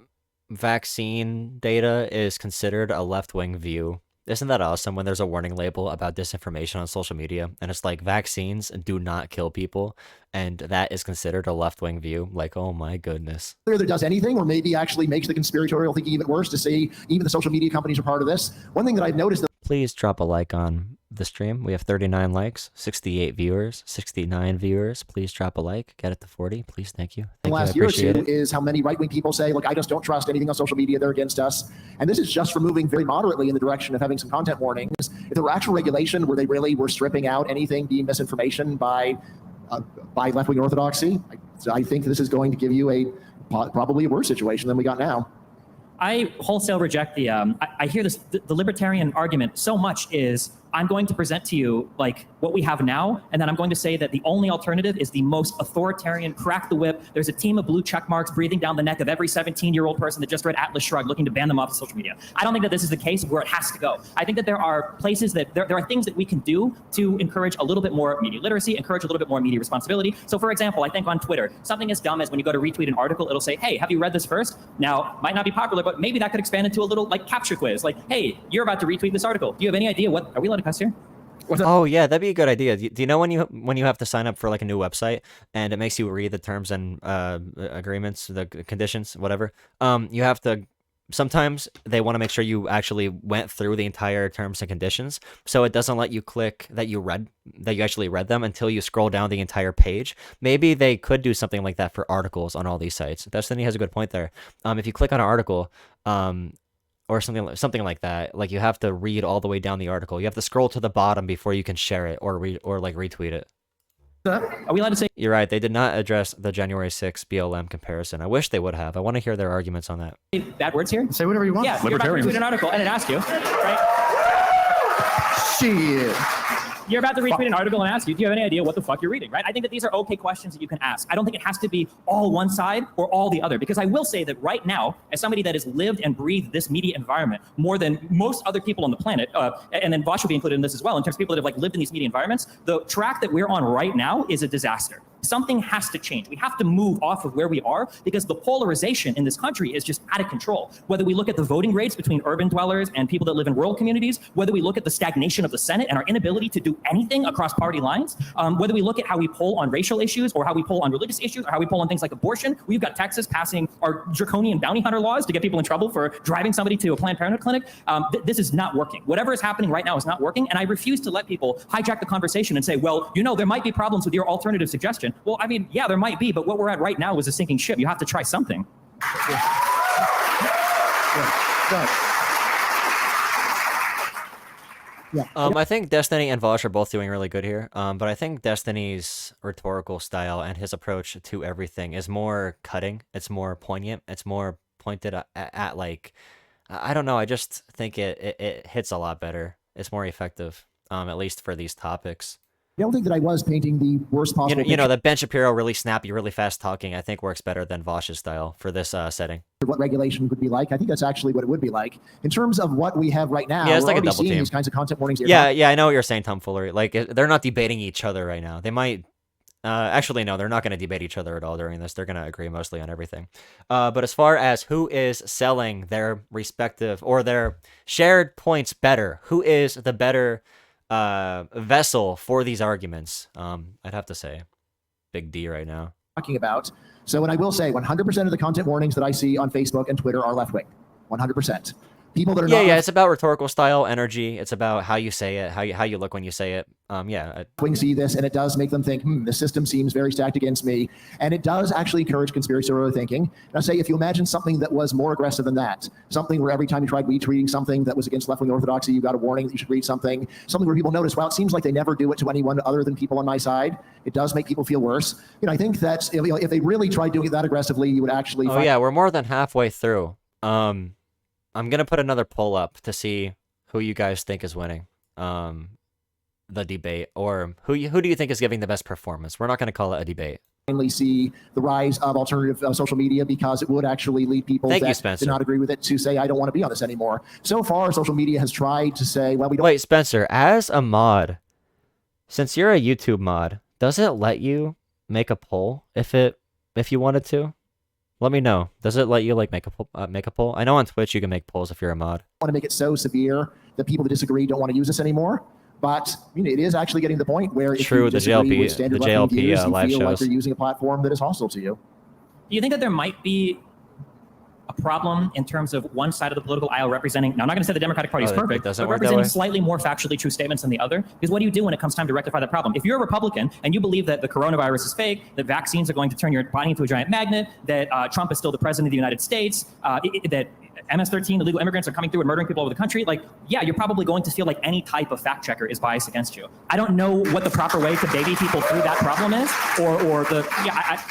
vaccine data is considered a left-wing view. Isn't that awesome when there's a warning label about disinformation on social media and it's like vaccines do not kill people and that is considered a left-wing view? Like, oh my goodness. That does anything or maybe actually makes the conspiratorial thinking even worse to say even the social media companies are part of this. One thing that I've noticed that Please drop a like on the stream. We have 39 likes, 68 viewers, 69 viewers. Please drop a like. Get it to 40. Please. Thank you. the last year or two is how many right-wing people say, look, I just don't trust anything on social media. They're against us. And this is just for moving very moderately in the direction of having some content warnings. If there were actual regulation where they really were stripping out anything deemed misinformation by left-wing orthodoxy, I think this is going to give you probably a worse situation than we got now. I wholesale reject the, I hear this, the libertarian argument so much is, I'm going to present to you like what we have now, and then I'm going to say that the only alternative is the most authoritarian, crack the whip. There's a team of blue check marks breathing down the neck of every 17-year-old person that just read Atlas Shrugged looking to ban them off of social media. I don't think that this is the case where it has to go. I think that there are places that there are things that we can do to encourage a little bit more media literacy, encourage a little bit more media responsibility. So for example, I think on Twitter, something as dumb as when you go to retweet an article, it'll say, hey, have you read this first? Now, might not be popular, but maybe that could expand into a little like capture quiz. Like, hey, you're about to retweet this article. Do you have any idea what, are we allowed to cuss here? Oh yeah, that'd be a good idea. Do you know when you have to sign up for like a new website and it makes you read the terms and agreements, the conditions, whatever? You have to. Sometimes they want to make sure you actually went through the entire terms and conditions, so it doesn't let you click that you actually read them until you scroll down the entire page. Maybe they could do something like that for articles on all these sites. Destiny has a good point there. If you click on an article, or something like that, like you have to read all the way down the article. You have to scroll to the bottom before you can share it or like retweet it. Are we allowed to say? You're right. They did not address the January 6th BLM comparison. I wish they would have. I want to hear their arguments on that. Bad words here? Say whatever you want. Yeah, you're about to retweet an article and it asks you, right? Shit. You're about to retweet an article and ask you, do you have any idea what the fuck you're reading, right? I think that these are okay questions that you can ask. I don't think it has to be all one side or all the other, because I will say that right now, as somebody that has lived and breathed this media environment more than most other people on the planet, and then Vaush will be included in this as well, in terms of people that have like lived in these media environments, the track that we're on right now is a disaster. Something has to change. We have to move off of where we are because the polarization in this country is just out of control. Whether we look at the voting rates between urban dwellers and people that live in rural communities, whether we look at the stagnation of the Senate and our inability to do anything across party lines, whether we look at how we poll on racial issues or how we poll on religious issues or how we poll on things like abortion, we've got Texas passing our draconian bounty hunter laws to get people in trouble for driving somebody to a Planned Parenthood clinic. This is not working. Whatever is happening right now is not working, and I refuse to let people hijack the conversation and say, well, you know, there might be problems with your alternative suggestion. Well, I mean, yeah, there might be, but what we're at right now is a sinking ship. You have to try something. I think Destiny and Vaush are both doing really good here. But I think Destiny's rhetorical style and his approach to everything is more cutting. It's more poignant. It's more pointed at like, I don't know. I just think it hits a lot better. It's more effective, at least for these topics. I don't think that I was painting the worst possible You know, the Ben Shapiro really snappy, really fast talking, I think works better than Vaush's style for this setting. What regulation would be like. I think that's actually what it would be like. In terms of what we have right now, Yeah, it's we're like a already double seeing team. these kinds of content warnings. Yeah, I know what you're saying, tomfoolery. Like, they're not debating each other right now. They might... actually, no, they're not going to debate each other at all during this. They're going to agree mostly on everything. But as far as who is selling their respective or their shared points better, who is the better vessel for these arguments, I'd have to say Big D right now. Talking about. So, and I will say 100% of the content warnings that I see on Facebook and Twitter are left-wing. 100%. People that are not it's about rhetorical style, energy. It's about how you say it, how you look when you say it. Wing see this, and it does make them think, the system seems very stacked against me. And it does actually encourage conspiratorial thinking. And I say, if you imagine something that was more aggressive than that, something where every time you tried retweeting something that was against left-wing orthodoxy, you got a warning that you should read something where people notice, well, it seems like they never do it to anyone other than people on my side. It does make people feel worse. I think that if they really tried doing it that aggressively, you would actually we're more than halfway through. I'm going to put another poll up to see who you guys think is winning the debate, or who do you think is giving the best performance? We're not going to call it a debate. Finally see the rise of alternative social media, because it would actually lead people that did not agree with it to say, I don't want to be on this anymore. So far, social media has tried to say, well, we don't... Wait, Spencer, as a mod, since you're a YouTube mod, does it let you make a poll if you wanted to? Let me know. Does it let you make a poll? I know on Twitch you can make polls if you're a mod. I want to make it so severe that people that disagree don't want to use this anymore. But it is actually getting to the point where if you disagree with standard left-wing views, you live feel like shows. you're using a platform that is hostile to you. Do you think that there might be a problem in terms of one side of the political aisle representing, now I'm not going to say the Democratic Party is perfect, but representing slightly more factually true statements than the other? Because what do you do when it comes time to rectify that problem? If you're a Republican and you believe that the coronavirus is fake, that vaccines are going to turn your body into a giant magnet, that Trump is still the president of the United States, that MS-13 illegal immigrants are coming through and murdering people over the country, you're probably going to feel like any type of fact checker is biased against you. I don't know what the proper way to baby people through that problem is,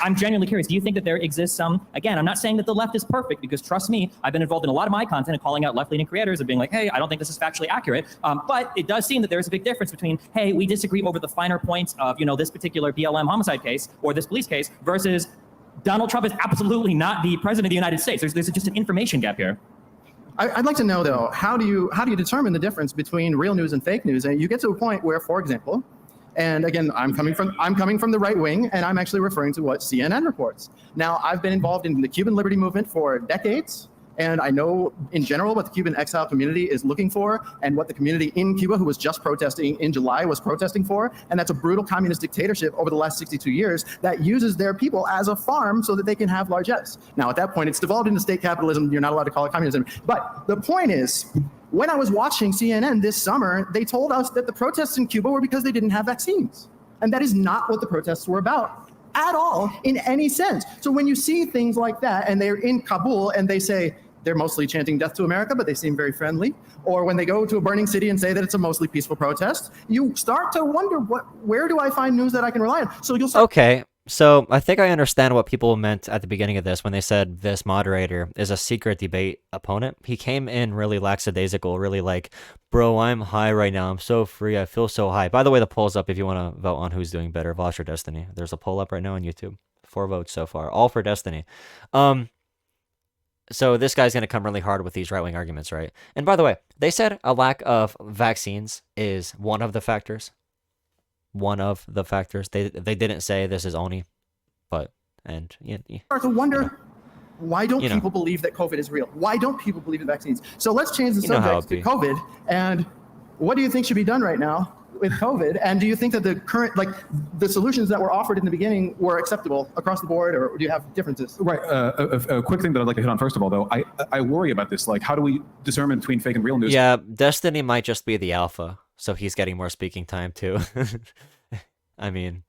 I'm genuinely curious. Do you think that there exists some, again, I'm not saying that the left is perfect, because trust me, I've been involved in a lot of my content and calling out left-leaning creators and being like, hey, I don't think this is factually accurate. But it does seem that there's a big difference between, hey, we disagree over the finer points of, this particular BLM homicide case or this police case versus Donald Trump is absolutely not the president of the United States. There's just an information gap here. I'd like to know, though, how do you determine the difference between real news and fake news? And you get to a point where, for example, and again, I'm coming from the right wing, and I'm actually referring to what CNN reports. Now, I've been involved in the Cuban Liberty Movement for decades. And I know in general what the Cuban exile community is looking for and what the community in Cuba who was just protesting in July was protesting for. And that's a brutal communist dictatorship over the last 62 years that uses their people as a farm so that they can have largesse. Now, at that point, it's devolved into state capitalism. You're not allowed to call it communism. But the point is, when I was watching CNN this summer, they told us that the protests in Cuba were because they didn't have vaccines. And that is not what the protests were about at all in any sense. So when you see things like that and they're in Kabul and they say, they're mostly chanting death to America, but they seem very friendly. Or when they go to a burning city and say that it's a mostly peaceful protest, you start to wonder, where do I find news that I can rely on? So you'll start. Okay, so I think I understand what people meant at the beginning of this when they said this moderator is a secret debate opponent. He came in really lackadaisical, really like, bro, I'm high right now. I'm so free. I feel so high. By the way, the poll's up if you want to vote on who's doing better, Vaush or Destiny. There's a poll up right now on YouTube. 4 votes so far, all for Destiny. So this guy's going to come really hard with these right-wing arguments, right? And by the way, they said a lack of vaccines is one of the factors. one of the factors. They didn't say this is only, but Start to wonder, why don't people believe that COVID is real? Why don't people believe in vaccines? So let's change the subject to COVID. And what do you think should be done right now with COVID? And do you think that the current, the solutions that were offered in the beginning were acceptable across the board, or do you have differences? Right. A quick thing that I'd like to hit on first of all, though, I worry about this. Like, how do we discern between fake and real news? Yeah, Destiny might just be the alpha, so he's getting more speaking time too. I mean,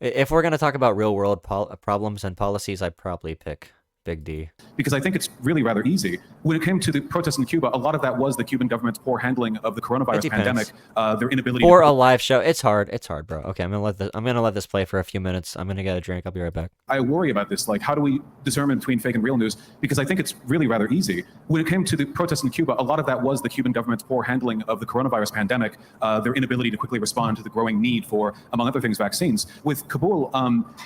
if we're gonna talk about real world problems and policies, I'd probably pick Big D. Because I think it's really rather easy. When it came to the protests in Cuba, a lot of that was the Cuban government's poor handling of the coronavirus pandemic, their inability for a live show. It's hard, bro. Okay, I'm gonna let this play for a few minutes. I'm gonna get a drink. I'll be right back. I worry about this. Like, how do we discern between fake and real news? Because I think it's really rather easy. When it came to the protests in Cuba, a lot of that was the Cuban government's poor handling of the coronavirus pandemic, their inability to quickly respond to the growing need for, among other things, vaccines. With Kabul,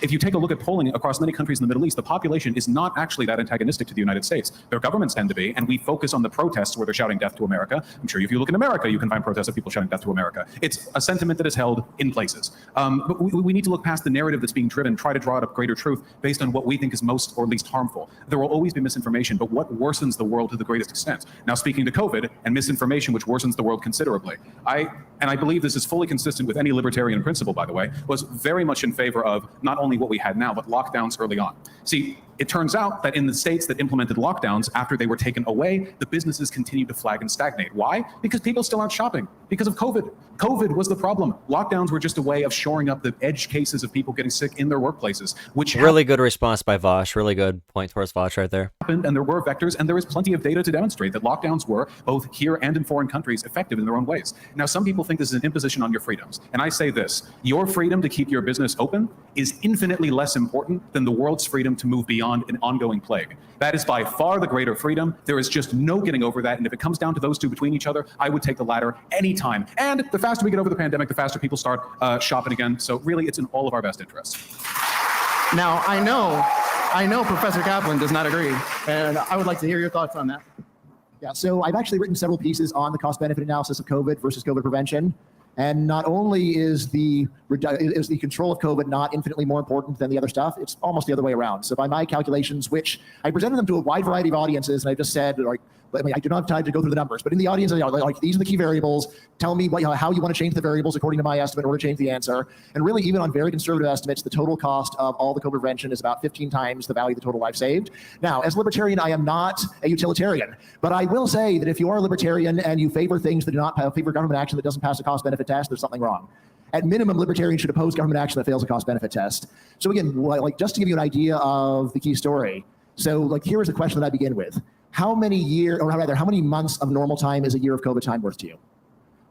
if you take a look at polling across many countries in the Middle East, the population is not actually that antagonistic to the United States. Their governments tend to be, and we focus on the protests where they're shouting death to America. I'm sure if you look in America, you can find protests of people shouting death to America. It's a sentiment that is held in places. But we need to look past the narrative that's being driven, try to draw out a greater truth based on what we think is most or least harmful. There will always be misinformation, but what worsens the world to the greatest extent? Now, speaking to COVID and misinformation, which worsens the world considerably, I believe this is fully consistent with any libertarian principle, by the way, was very much in favor of not only what we had now, but lockdowns early on. See, it turns out that in the states that implemented lockdowns, after they were taken away, the businesses continued to flag and stagnate. Why? Because people still aren't shopping. Because of COVID. COVID was the problem. Lockdowns were just a way of shoring up the edge cases of people getting sick in their workplaces, which really good response by Vaush. Really good point towards Vaush right there. Happened, and there were vectors, and there is plenty of data to demonstrate that lockdowns were, both here and in foreign countries, effective in their own ways. Now, some people think this is an imposition on your freedoms. And I say this, your freedom to keep your business open is infinitely less important than the world's freedom to move beyond an ongoing plague. That is by far the greater freedom. There is just no getting over that. And if it comes down to those two between each other, I would take the latter anytime. And the faster we get over the pandemic, the faster people start shopping again. So really, it's in all of our best interests. Now, I know Professor Kaplan does not agree, and I would like to hear your thoughts on that. Yeah, so I've actually written several pieces on the cost-benefit analysis of COVID versus COVID prevention. And not only is the control of COVID not infinitely more important than the other stuff, it's almost the other way around. So by my calculations, which I presented them to a wide variety of audiences, and I just said, I do not have time to go through the numbers, but in the audience, these are the key variables. Tell me how you want to change the variables according to my estimate in order to change the answer. And really, even on very conservative estimates, the total cost of all the COVID prevention is about 15 times the value of the total life saved. Now, as a libertarian, I am not a utilitarian, but I will say that if you are a libertarian and you favor things that do not favor government action that doesn't pass a cost-benefit test, there's something wrong. At minimum, libertarians should oppose government action that fails a cost-benefit test. So again, just to give you an idea of the key story. So here is the question that I begin with. How many months of normal time is a year of COVID time worth to you?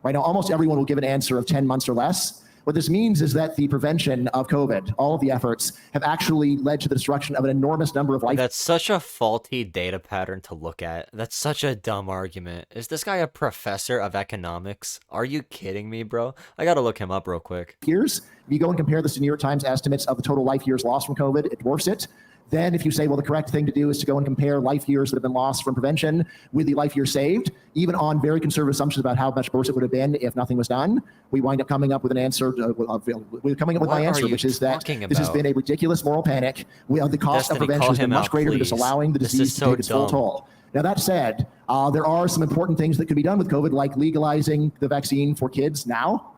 Right now, almost everyone will give an answer of 10 months or less. What this means is that the prevention of COVID, all of the efforts, have actually led to the destruction of an enormous number of life. That's such a faulty data pattern to look at. That's such a dumb argument. Is this guy a professor of economics? Are you kidding me, bro? I gotta look him up real quick. Years, if you go and compare this to New York Times estimates of the total life years lost from COVID, it dwarfs it. Then if you say, well, the correct thing to do is to go and compare life years that have been lost from prevention with the life years saved, even on very conservative assumptions about how much worse it would have been if nothing was done, we wind up coming up with an answer. We're coming up with my answer, which is that this has been a ridiculous moral panic. The cost of prevention has been much greater than just allowing the disease to take its full toll. Now, that said, there are some important things that could be done with COVID, like legalizing the vaccine for kids now.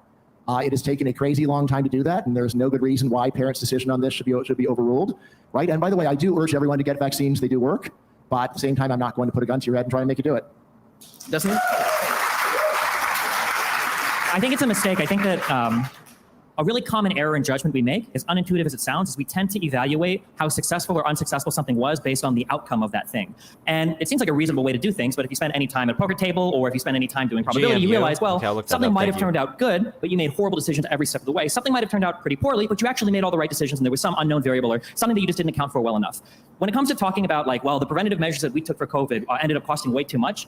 It has taken a crazy long time to do that, and there's no good reason why parents' decision on this should be overruled, right? And by the way, I do urge everyone to get vaccines. They do work, but at the same time, I'm not going to put a gun to your head and try and make you do it. Destiny? I think it's a mistake. I think that a really common error in judgment we make, as unintuitive as it sounds, is we tend to evaluate how successful or unsuccessful something was based on the outcome of that thing. And it seems like a reasonable way to do things, but if you spend any time at a poker table or if you spend any time doing probability, you realize, well, something might have turned out good, but you made horrible decisions every step of the way. Something might have turned out pretty poorly, but you actually made all the right decisions and there was some unknown variable or something that you just didn't account for well enough. When it comes to talking about the preventative measures that we took for COVID ended up costing way too much,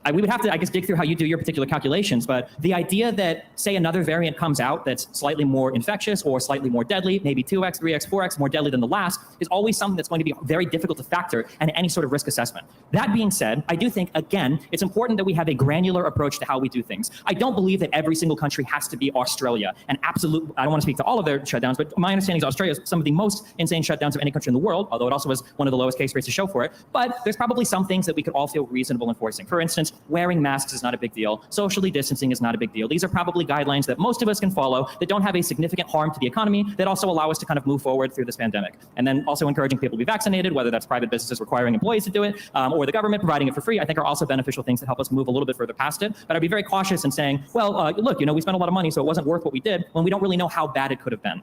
we would have to, I guess, dig through how you do your particular calculations, but the idea that, say, another variant comes out that's slightly more infectious or slightly more deadly, maybe 2x, 3x, 4x more deadly than the last, is always something that's going to be very difficult to factor in any sort of risk assessment. That being said, I do think, again, it's important that we have a granular approach to how we do things. I don't believe that every single country has to be Australia. And absolute, I don't want to speak to all of their shutdowns, but my understanding is Australia is some of the most insane shutdowns of any country in the world, although it also has one of the lowest case rates to show for it. But there's probably some things that we could all feel reasonable enforcing. For instance, wearing masks is not a big deal. Socially distancing is not a big deal. These are probably guidelines that most of us can follow that don't have a significant harm to the economy, that also allow us to kind of move forward through this pandemic. And then also encouraging people to be vaccinated, whether that's private businesses requiring employees to do it, or the government providing it for free, I think are also beneficial things that help us move a little bit further past it. But I'd be very cautious in saying, well, look, we spent a lot of money, so it wasn't worth what we did, when we don't really know how bad it could have been.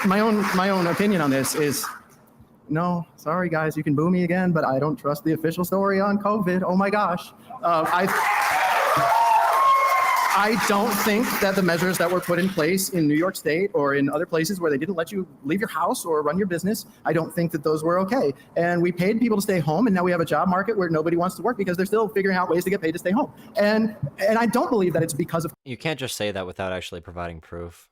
My own opinion on this is, no, sorry guys, you can boo me again, but I don't trust the official story on COVID. Oh my gosh. I don't think that the measures that were put in place in New York State or in other places where they didn't let you leave your house or run your business, I don't think that those were okay. And we paid people to stay home, and now we have a job market where nobody wants to work because they're still figuring out ways to get paid to stay home. And I don't believe that it's because of You can't just say that without actually providing proof.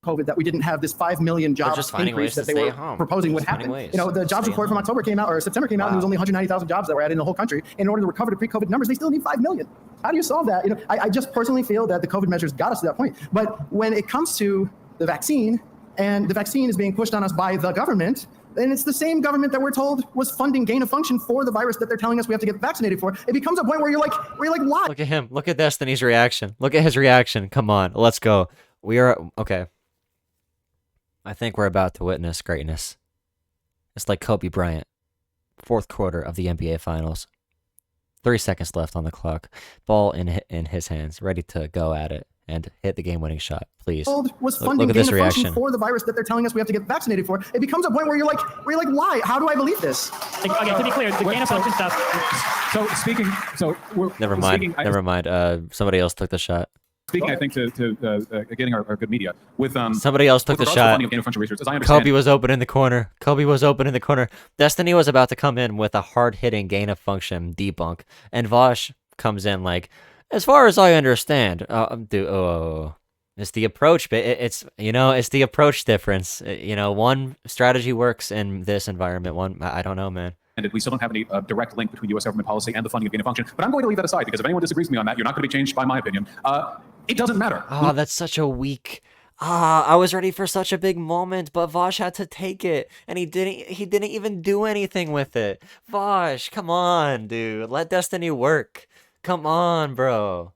COVID that we didn't have this 5 million jobs increase that they were proposing would happen. The jobs report from October came out, or September came out, and there was only 190,000 jobs that were added in the whole country. In order to recover to pre-COVID numbers, they still need 5 million. How do you solve that? I just personally feel that the COVID measures got us to that point. But when it comes to the vaccine, and the vaccine is being pushed on us by the government, and it's the same government that we're told was funding gain of function for the virus that they're telling us we have to get vaccinated for. It becomes a point where you're like, why? Look at him. Look at Destiny's reaction. Look at his reaction. Come on, let's go. We are okay. I think we're about to witness greatness. It's like Kobe Bryant, fourth quarter of the NBA Finals. 3 seconds left on the clock. Ball in his hands, ready to go at it and hit the game-winning shot. Please. Was funding look at this reaction for the virus that they're telling us we have to get vaccinated for. It becomes a point where you're like, why? How do I believe this? Okay, to be clear, the gain of function stuff. Never mind. Somebody else took the shot. Speaking, I think, to getting our good media with somebody else took the shot. Research, as I understand, Kobe was open in the corner. Destiny was about to come in with a hard-hitting gain of function debunk, and Vaush comes in like, as far as I understand, it's the approach, but it's the approach difference. One strategy works in this environment. One, I don't know, man. And we still don't have any direct link between U.S. government policy and the funding of gain of function. But I'm going to leave that aside because if anyone disagrees with me on that, you're not going to be changed by my opinion. It doesn't matter. Oh, that's such a weak. I was ready for such a big moment, but Vaush had to take it, and he didn't even do anything with it. Vaush, come on, dude. Let Destiny work. Come on, bro.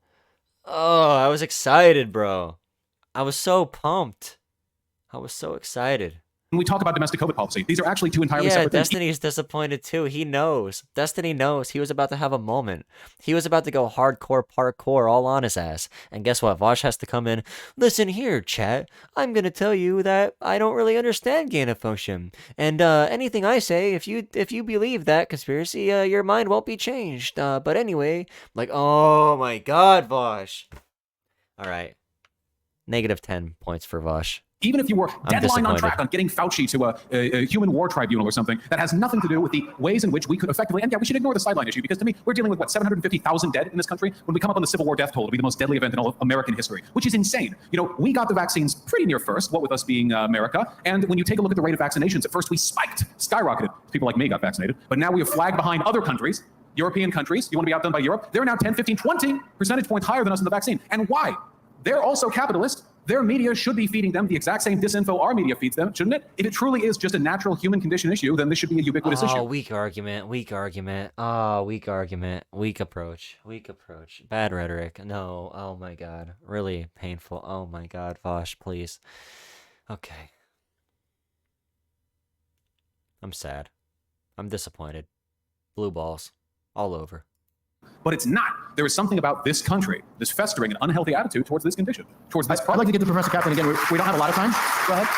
Oh, I was excited, bro. I was so pumped. I was so excited. When we talk about domestic COVID policy, these are actually two entirely separate things. Destiny's disappointed too. He knows. Destiny knows he was about to have a moment. He was about to go hardcore parkour all on his ass. And guess what? Vaush has to come in. Listen here, chat. I'm going to tell you that I don't really understand gain of function. And anything I say, if you believe that conspiracy, your mind won't be changed. But anyway, like, oh my God, Vaush. All right. -10 points for Vaush. Even if you were deadline on track on getting Fauci to a human war tribunal or something, that has nothing to do with the ways in which we could effectively, and yeah, we should ignore the sideline issue, because to me, we're dealing with, 750,000 dead in this country? When we come up on the Civil War death toll, it'll be the most deadly event in all of American history, which is insane. We got the vaccines pretty near first, what with us being America, and when you take a look at the rate of vaccinations, at first we skyrocketed. People like me got vaccinated, but now we have flagged behind other countries, European countries. You want to be outdone by Europe? They're now 10, 15, 20 percentage points higher than us in the vaccine. And why? They're also capitalist. Their media should be feeding them the exact same disinfo our media feeds them, shouldn't it? If it truly is just a natural human condition issue, then this should be a ubiquitous issue. Weak argument. Weak approach. Bad rhetoric. No. Oh my God. Really painful. Oh my God. Vaush, please. Okay. I'm sad. I'm disappointed. Blue balls. All over. But it's not. There is something about this country, this festering and unhealthy attitude towards this condition, towards this problem. I'd like to get to Professor Kaplan again. We don't have a lot of time. Go ahead.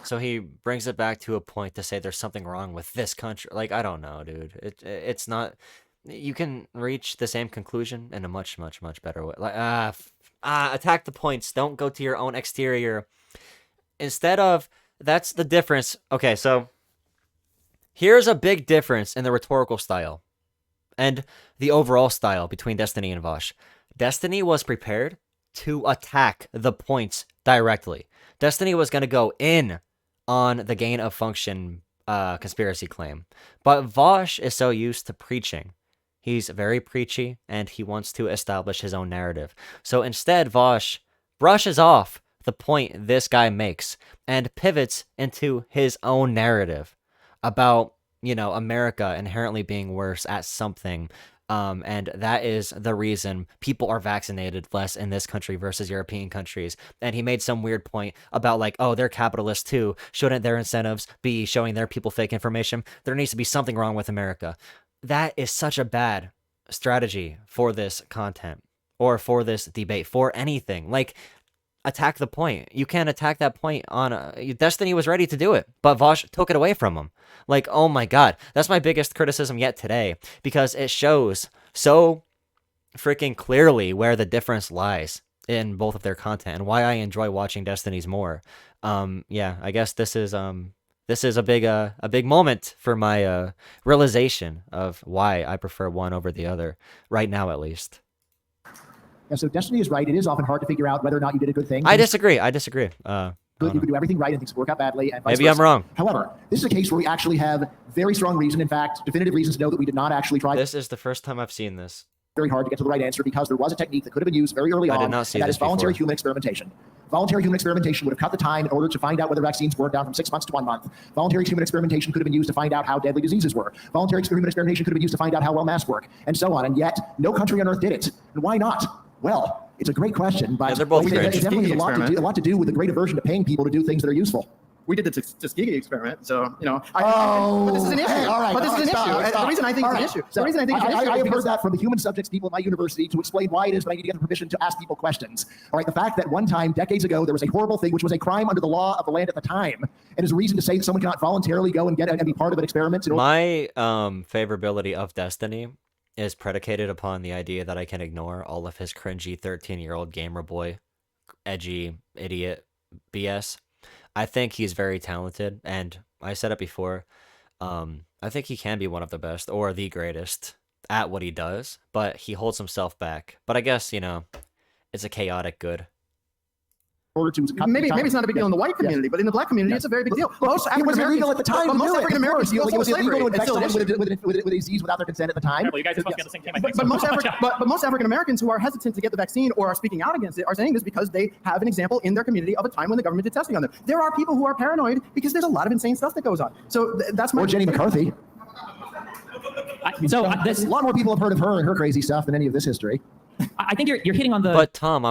So he brings it back to a point to say there's something wrong with this country. Like, I don't know, dude. It's not. You can reach the same conclusion in a much, much, much better way. Like, attack the points. Don't go to your own exterior. Instead of, that's the difference. Okay, so Here's a big difference in the rhetorical style and the overall style between Destiny and Vaush. Destiny was prepared to attack the points directly. Destiny was going to go in on the gain of function conspiracy claim. But Vaush is so used to preaching. He's very preachy, and he wants to establish his own narrative. So instead, Vaush brushes off the point this guy makes and pivots into his own narrative about, America inherently being worse at something. And that is the reason people are vaccinated less in this country versus European countries. And he made some weird point about they're capitalists too. Shouldn't their incentives be showing their people fake information? There needs to be something wrong with America. That is such a bad strategy for this content or for this debate, for anything. Attack the point. You can't attack that point on Destiny was ready to do it, but Vaush took it away from him. Oh my God, that's my biggest criticism yet today, because it shows so freaking clearly where the difference lies in both of their content and why I enjoy watching Destiny's more. Yeah, I guess this is a big moment for my realization of why I prefer one over the other right now, at least. Yeah, so Destiny is right. It is often hard to figure out whether or not you did a good thing. I disagree. You could do everything right and things work out badly. And maybe I'm wrong. However, this is a case where we actually have very strong reason, in fact, definitive reasons to know that we did not actually try. This is the first time I've seen this. Very hard to get to the right answer because there was a technique that could have been used very early on. I did not see and that this is voluntary before. human experimentation. Voluntary human experimentation would have cut the time in order to find out whether vaccines worked down from 6 months to 1 month. Voluntary human experimentation could have been used to find out how deadly diseases were. Voluntary human experimentation could have been used to find out how well masks work, and so on. And yet, no country on earth did it. And why not? Well, it's a great question, but they're both it great. definitely has a lot to do with the great aversion to paying people to do things that are useful. We did the Tuskegee experiment, so but this is an issue. All right, but this is an issue. The reason I think it's an issue. The reason I think it's an issue. I have is heard that from the human subjects people at my university to explain why it is that I need to get the permission to ask people questions. All right, the fact that one time, decades ago, there was a horrible thing which was a crime under the law of the land at the time, and is a reason to say that someone cannot voluntarily go and be part of an experiment. My favorability of Destiny is predicated upon the idea that I can ignore all of his cringy 13-year-old gamer boy, edgy idiot BS. I think he's very talented, and I said it before, I think he can be one of the best or the greatest at what he does, but he holds himself back. But I guess, it's a chaotic good. Maybe it's not a big deal in the white community, but in the black community, it's a very big deal. Most African Americans at the time. Most African Americans feel was illegal to infect someone slavery. with a disease without their consent at the time. Well, you guys are supposed to get the same time. But most African Americans who are hesitant to get the vaccine or are speaking out against it are saying this because they have an example in their community of a time when the government did testing on them. There are people who are paranoid because there's a lot of insane stuff that goes on. So that's my. Or Jenny McCarthy. A lot more people have heard of her and her crazy stuff than any of this history. I think you're hitting on the. But Tom,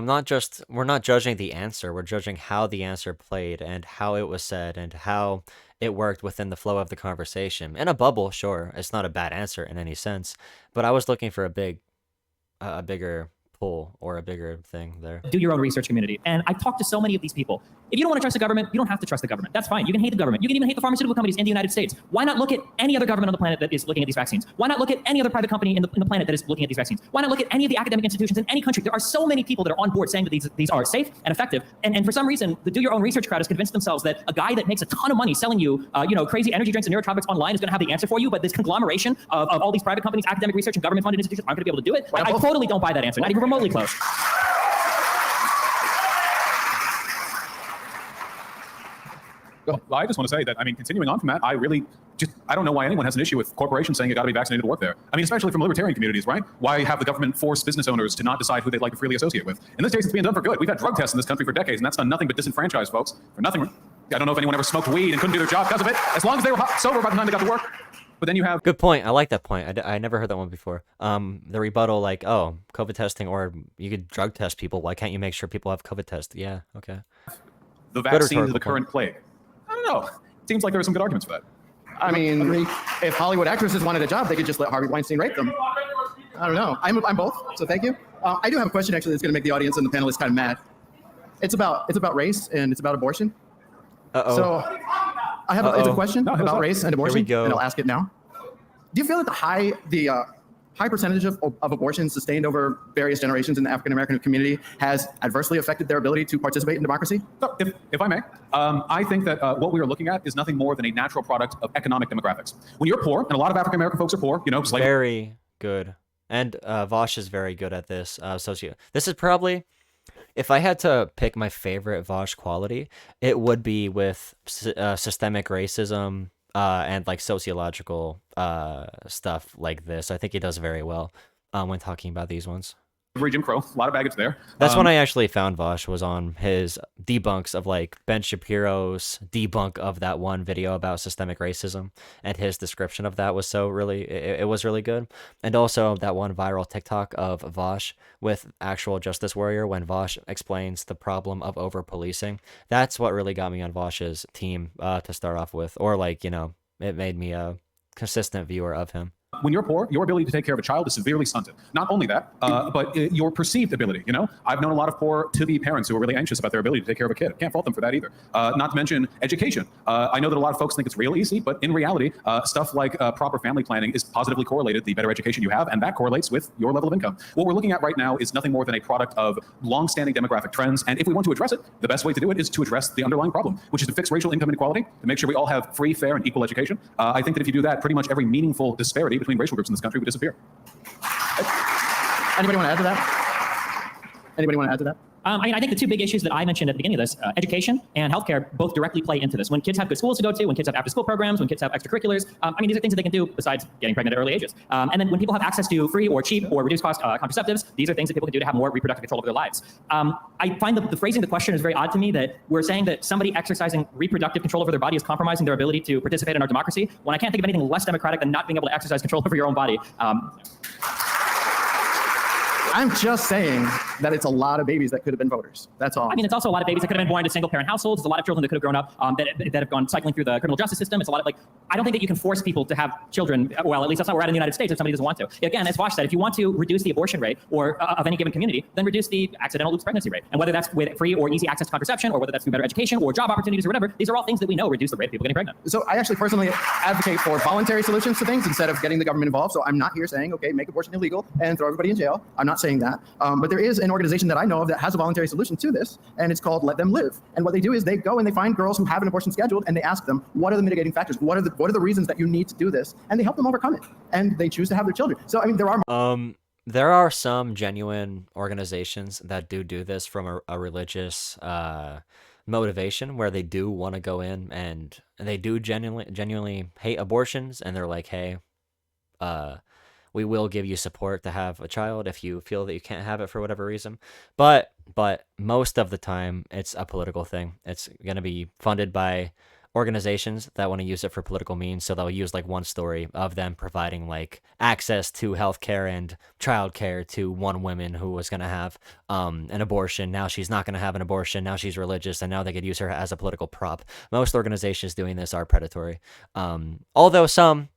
we're not judging the answer. We're judging how the answer played and how it was said and how it worked within the flow of the conversation. In a bubble, sure, it's not a bad answer in any sense, but I was looking for a bigger pull or a bigger thing there. Do your own research community. And I talked to so many of these people. If you don't want to trust the government, you don't have to trust the government. That's fine. You can hate the government. You can even hate the pharmaceutical companies in the United States. Why not look at any other government on the planet that is looking at these vaccines? Why not look at any other private company in the planet that is looking at these vaccines? Why not look at any of the academic institutions in any country? There are so many people that are on board saying that these are safe and effective. And for some reason, the do your own research crowd has convinced themselves that a guy that makes a ton of money selling you, crazy energy drinks and neurotropics online is going to have the answer for you. But this conglomeration of all these private companies, academic research, and government-funded institutions aren't going to be able to do it. I totally don't buy that answer. Not even remotely close. Well, I just want to say that, continuing on from that, I don't know why anyone has an issue with corporations saying you got to be vaccinated to work there. Especially from libertarian communities, right? Why have the government force business owners to not decide who they'd like to freely associate with? In this case, it's being done for good. We've had drug tests in this country for decades, and that's done nothing but disenfranchise folks for nothing. I don't know if anyone ever smoked weed and couldn't do their job because of it, as long as they were sober by the time they got to work. But then you have... Good point. I like that point. I never heard that one before. The rebuttal, COVID testing, or you could drug test people. Why can't you make sure people have COVID tests? Yeah, okay. The vaccine to the current plague. I don't know. Seems like there are some good arguments for that. If Hollywood actresses wanted a job, they could just let Harvey Weinstein rape them. I don't know. I'm both, so thank you. I do have a question, actually, that's going to make the audience and the panelists kind of mad. It's about race, and it's about abortion. Uh-oh. So it's a question about race and abortion, Here we go. and I'll ask it now. Do you feel that high percentage of abortions sustained over various generations in the African American community has adversely affected their ability to participate in democracy? So if I may, I think that what we are looking at is nothing more than a natural product of economic demographics. When you're poor, and a lot of African American folks are poor, just like Very good. And Vaush is very good at this. This is probably, if I had to pick my favorite Vaush quality, it would be with systemic racism and like sociological stuff like this. I think he does very well when talking about these ones. Jim Crow, a lot of baggage there. That's when I actually found Vaush, was on his debunks of like Ben Shapiro's debunk of that one video about systemic racism, and his description of that was it was really good. And also that one viral TikTok of Vaush with actual Justice Warrior, when Vaush explains the problem of over policing. That's what really got me on Vaush's team to start off with, or like, it made me a consistent viewer of him. When you're poor, your ability to take care of a child is severely stunted. Not only that, but your perceived ability. I've known a lot of poor to-be parents who are really anxious about their ability to take care of a kid. Can't fault them for that either. Not to mention education. I know that a lot of folks think it's real easy, but in reality, stuff like proper family planning is positively correlated the better education you have, and that correlates with your level of income. What we're looking at right now is nothing more than a product of long-standing demographic trends, and if we want to address it, the best way to do it is to address the underlying problem, which is to fix racial income inequality, to make sure we all have free, fair, and equal education. I think that if you do that, pretty much every meaningful disparity between racial groups in this country would disappear. Anybody want to add to that? Anybody want to add to that? I think the two big issues that I mentioned at the beginning of this, education and healthcare, both directly play into this. When kids have good schools to go to, when kids have after-school programs, when kids have extracurriculars, these are things that they can do besides getting pregnant at early ages. And then when people have access to free or cheap or reduced cost contraceptives, these are things that people can do to have more reproductive control over their lives. I find the phrasing of the question is very odd to me, that we're saying that somebody exercising reproductive control over their body is compromising their ability to participate in our democracy, when I can't think of anything less democratic than not being able to exercise control over your own body. I'm just saying that it's a lot of babies that could have been voters. That's all. It's also a lot of babies that could have been born into single-parent households. It's a lot of children that could have grown up that have gone cycling through the criminal justice system. It's a lot of I don't think that you can force people to have children. Well, at least that's not where we're at in the United States if somebody doesn't want to. Again, as Vaush said, if you want to reduce the abortion rate or of any given community, then reduce the accidental loops pregnancy rate. And whether that's with free or easy access to contraception, or whether that's through better education or job opportunities or whatever, these are all things that we know reduce the rate of people getting pregnant. So I actually personally advocate for voluntary solutions to things instead of getting the government involved. So I'm not here saying, okay, make abortion illegal and throw everybody in jail. I'm not saying that. But there is an organization that I know of that has a voluntary solution to this, and it's called Let Them Live. And what they do is they go and they find girls who have an abortion scheduled, and they ask them, what are the mitigating factors? What are the reasons that you need to do this? And they help them overcome it. And they choose to have their children. So, there are some genuine organizations that do this from a religious motivation, where they do want to go in and they do genuinely hate abortions, and they're like, hey, we will give you support to have a child if you feel that you can't have it for whatever reason. But most of the time, it's a political thing. It's going to be funded by organizations that want to use it for political means. So they'll use like one story of them providing like access to healthcare and childcare to one woman who was going to have an abortion. Now she's not going to have an abortion. Now she's religious, and now they could use her as a political prop. Most organizations doing this are predatory. Although some,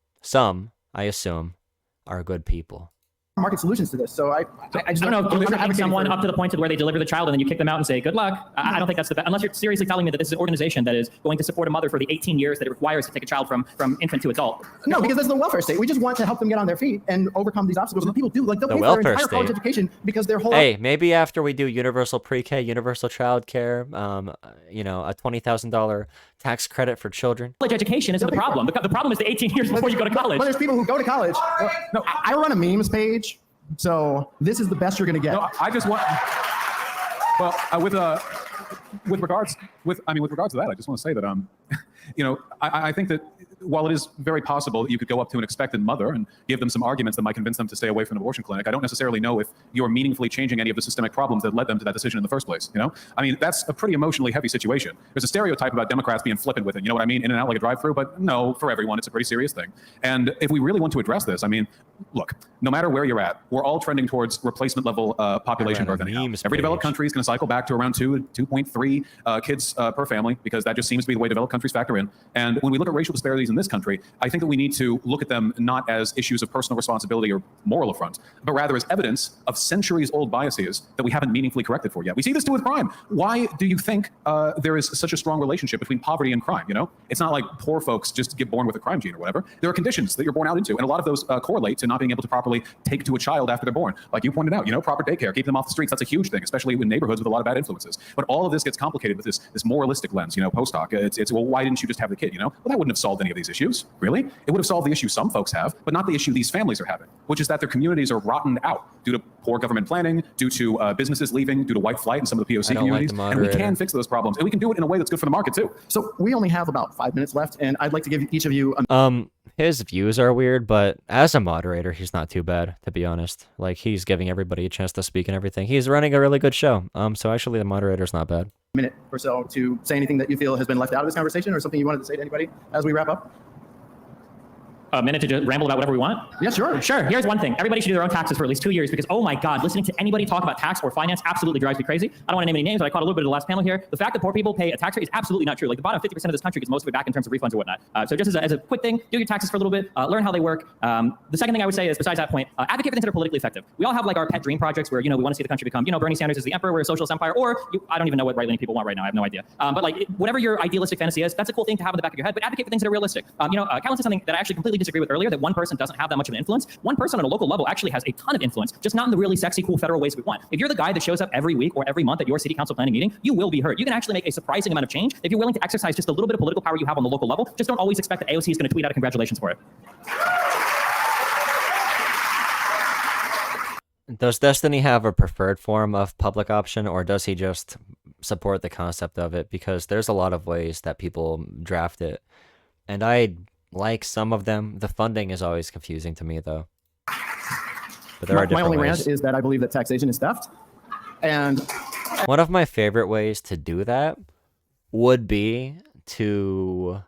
I assume, are good people. Market solutions to this. So I just don't know. Having someone up to the point to where they deliver the child and then you kick them out and say good luck. I don't think that's the best. Unless you're seriously telling me that this is an organization that is going to support a mother for the 18 years that it requires to take a child from infant to adult. No, because that's the welfare state. We just want to help them get on their feet and overcome these obstacles. And people do, like, they'll pay for their entire college education because their whole. Hey, maybe after we do universal pre-K, universal childcare, a $20,000 tax credit for children. College education isn't the problem. The problem is the 18 years before you go to college. But there's people who go to college. No, I run a memes page. So this is the best you're going to get. No, I just want. Well, with regards to that, I just want to say that I think that while it is very possible that you could go up to an expectant mother and give them some arguments that might convince them to stay away from an abortion clinic, I don't necessarily know if you're meaningfully changing any of the systemic problems that led them to that decision in the first place. That's a pretty emotionally heavy situation. There's a stereotype about Democrats being flippant with it. You know what I mean? In and out like a drive-through. But no, for everyone, it's a pretty serious thing. And if we really want to address this, look, no matter where you're at, we're all trending towards replacement level population growth. Every developed country is going to cycle back to around 2.3 kids per family, because that just seems to be the way developed countries factor factor in. And when we look at racial disparities in this country, I think that we need to look at them not as issues of personal responsibility or moral affront, but rather as evidence of centuries-old biases that we haven't meaningfully corrected for yet. We see this too with crime. Why do you think there is such a strong relationship between poverty and crime? You know, it's not like poor folks just get born with a crime gene or whatever. There are conditions that you're born out into, and a lot of those correlate to not being able to properly take to a child after they're born. Like you pointed out, you know, proper daycare, keep them off the streets. That's a huge thing, especially in neighborhoods with a lot of bad influences. But all of this gets complicated with this moralistic lens, you know, post hoc. It's well, why didn't you just have the kid? You know, well, that wouldn't have solved any of these issues, really. It would have solved the issue some folks have, but not the issue these families are having, which is that their communities are rotted out due to poor government planning, due to businesses leaving, due to white flight in some of the POC communities. And we can fix those problems, and we can do it in a way that's good for the market too. So we only have about 5 minutes left, and I'd like to give each of you his views are weird, but as a moderator, he's not too bad, to be honest. Like, he's giving everybody a chance to speak and everything. He's running a really good show. So actually, the moderator's not bad. minute or so to say anything that you feel has been left out of this conversation or something you wanted to say to anybody as we wrap up. A minute to just ramble about whatever we want? Yeah, sure. Sure. Here's one thing. Everybody should do their own taxes for at least 2 years because, oh my God, listening to anybody talk about tax or finance absolutely drives me crazy. I don't want to name any names, but I caught a little bit of the last panel here. The fact that poor people pay a tax rate is absolutely not true. Like the bottom 50% of this country gets most of it back in terms of refunds or whatnot. So just as a quick thing, do your taxes for a little bit, learn how they work. The second thing I would say is, besides that point, advocate for things that are politically effective. We all have like our pet dream projects where, we want to see the country become, Bernie Sanders is the emperor, we're a socialist empire, or I don't even know what right-leaning people want right now. I have no idea. But like whatever your idealistic fantasy is, that's a cool thing to have in the back of your head, but advocate for things that are realistic. Callan said something that I actually completely disagree with earlier, that one person doesn't have that much of an influence. One person on a local level actually has a ton of influence, just not in the really sexy, cool federal ways we want. If you're the guy that shows up every week or every month at your city council planning meeting, you will be heard. You can actually make a surprising amount of change if you're willing to exercise just a little bit of political power you have on the local level. Just don't always expect that AOC is going to tweet out a congratulations for it. Does Destiny have a preferred form of public option, or does he just support the concept of it? Because there's a lot of ways that people draft it, and I like some of them. The funding is always confusing to me, though. But there are different My only ways. rant is that I believe that taxation is theft. And one of my favorite ways to do that would be to,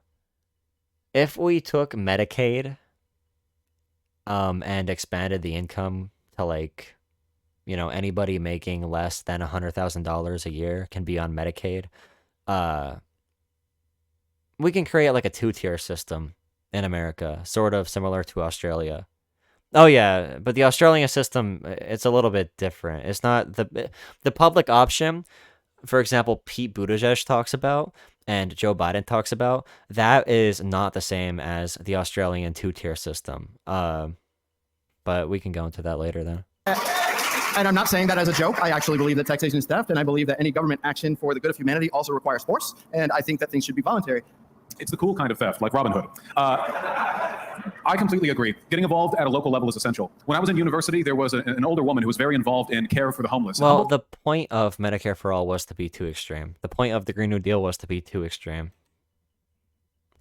if we took Medicaid and expanded the income to like, anybody making less than $100,000 a year can be on Medicaid. We can create like a 2-tier system in America, sort of similar to Australia. Oh yeah, but the Australian system, it's a little bit different. It's not the public option, for example, Pete Buttigieg talks about and Joe Biden talks about, that is not the same as the Australian 2-tier system. But we can go into that later then. And I'm not saying that as a joke. I actually believe that taxation is theft, and I believe that any government action for the good of humanity also requires force, and I think that things should be voluntary. It's the cool kind of theft, like Robin Hood. I completely agree. Getting involved at a local level is essential. When I was in university, there was an older woman who was very involved in care for the homeless. Well, the point of Medicare for All was to be too extreme. The point of the Green New Deal was to be too extreme.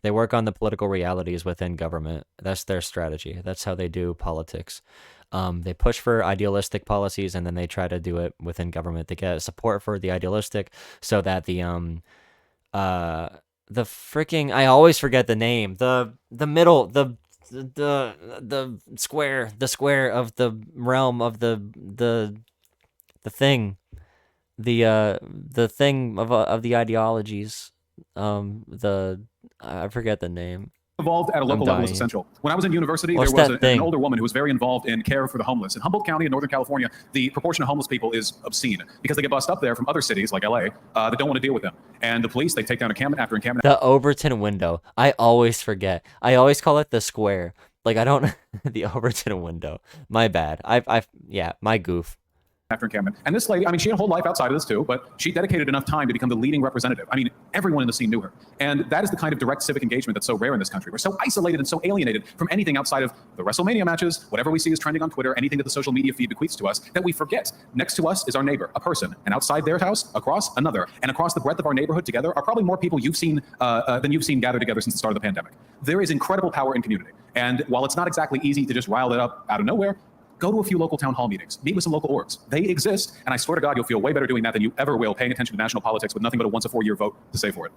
They work on the political realities within government. That's their strategy. That's how they do politics. They push for idealistic policies, and then they try to do it within government. They get support for the idealistic so that the freaking, I always forget the name. The middle, the square of the realm of the thing, the thing of the ideologies. I forget the name. Involved at a local level is essential. When I was in university, there was an older woman who was very involved in care for the homeless. In Humboldt County in Northern California, the proportion of homeless people is obscene because they get bussed up there from other cities like LA that don't want to deal with them. And the police, they take down encampment after encampment. The Overton window. I always forget. I always call it the square. Like, I don't... the Overton window. My bad. Yeah, my goof. After encampment. And this lady, she had a whole life outside of this too, but she dedicated enough time to become the leading representative. Everyone in the scene knew her. And that is the kind of direct civic engagement that's so rare in this country. We're so isolated and so alienated from anything outside of the WrestleMania matches, whatever we see is trending on Twitter, anything that the social media feed bequeaths to us, that we forget. Next to us is our neighbor, a person. And outside their house, across another. And across the breadth of our neighborhood together are probably more people you've seen than you've seen gathered together since the start of the pandemic. There is incredible power in community. And while it's not exactly easy to just rile it up out of nowhere, go to a few local town hall meetings. Meet with some local orgs. They exist, and I swear to God, you'll feel way better doing that than you ever will paying attention to national politics with nothing but a once a 4-year vote to say for it.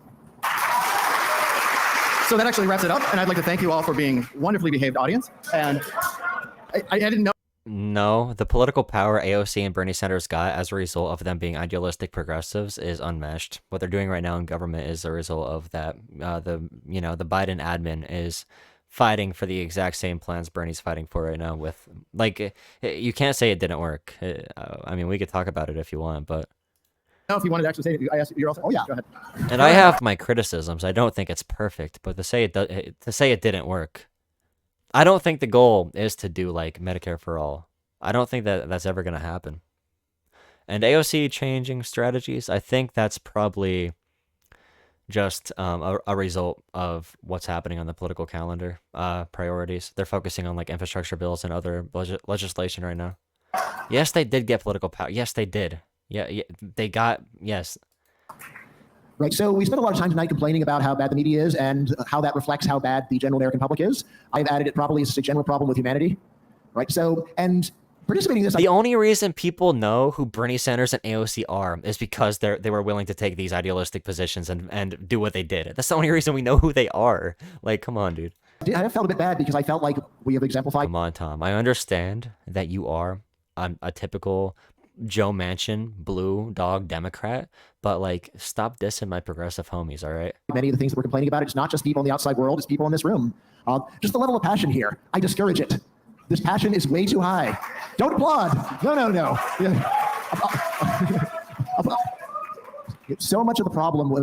So that actually wraps it up, and I'd like to thank you all for being a wonderfully behaved audience. And I didn't know No, the political power AOC and Bernie Sanders got as a result of them being idealistic progressives is unmatched. What they're doing right now in government is a result of that. The Biden admin is fighting for the exact same plans Bernie's fighting for right now. With you can't say it didn't work. I mean, we could talk about it if you want, but Now, if you wanted to actually say it, I asked you're also. Oh yeah, go ahead. and I have my criticisms. I don't think it's perfect, but to say it didn't work. I don't think the goal is to do like Medicare for all. I don't think that that's ever going to happen. And AOC changing strategies, I think that's probably just a result of what's happening on the political calendar priorities. They're focusing on like infrastructure bills and other legislation right now. Yes, they did get political power. Yes, they did. Yeah, they got, yes. Right. So we spent a lot of time tonight complaining about how bad the media is and how that reflects how bad the general American public is. I've added it probably as a general problem with humanity. Right. So, and participating in this. The only reason people know who Bernie Sanders and AOC are is because they were willing to take these idealistic positions and do what they did. That's the only reason we know who they are. Like, come on, dude. I felt a bit bad because I felt like we have exemplified. Come on, Tom. I understand that you are a typical Joe Manchin blue dog Democrat, but like stop dissing my progressive homies, all right? Many of the things that we're complaining about, it's not just people in the outside world, it's people in this room. Just the level of passion here, I discourage it. This passion is way too high. Don't applaud. No. So much of the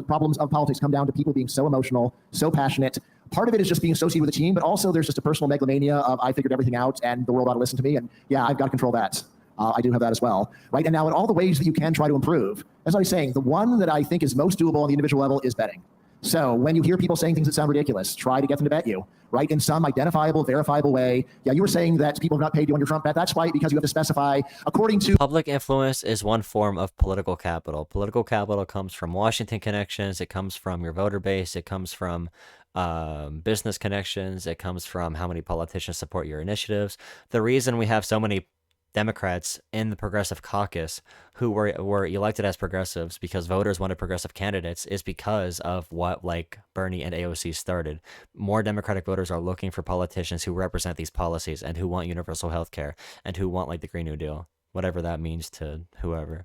problems of politics come down to people being so emotional, so passionate. Part of it is just being associated with a team, but also there's just a personal megalomania of I figured everything out and the world ought to listen to me. And yeah, I've got to control that. I do have that as well, right? And now in all the ways that you can try to improve, as I was saying, the one that I think is most doable on the individual level is betting. So when you hear people saying things that sound ridiculous, try to get them to bet you, right? In some identifiable, verifiable way. Yeah, you were saying that people have not paid you on your Trump bet. That's right, because you have to specify according to... Public influence is one form of political capital. Political capital comes from Washington connections. It comes from your voter base. It comes from business connections. It comes from how many politicians support your initiatives. The reason we have so many Democrats in the Progressive Caucus who were elected as progressives because voters wanted progressive candidates is because of what like Bernie and AOC started. More Democratic voters are looking for politicians who represent these policies and who want universal health care and who want like the Green New Deal, whatever that means to whoever.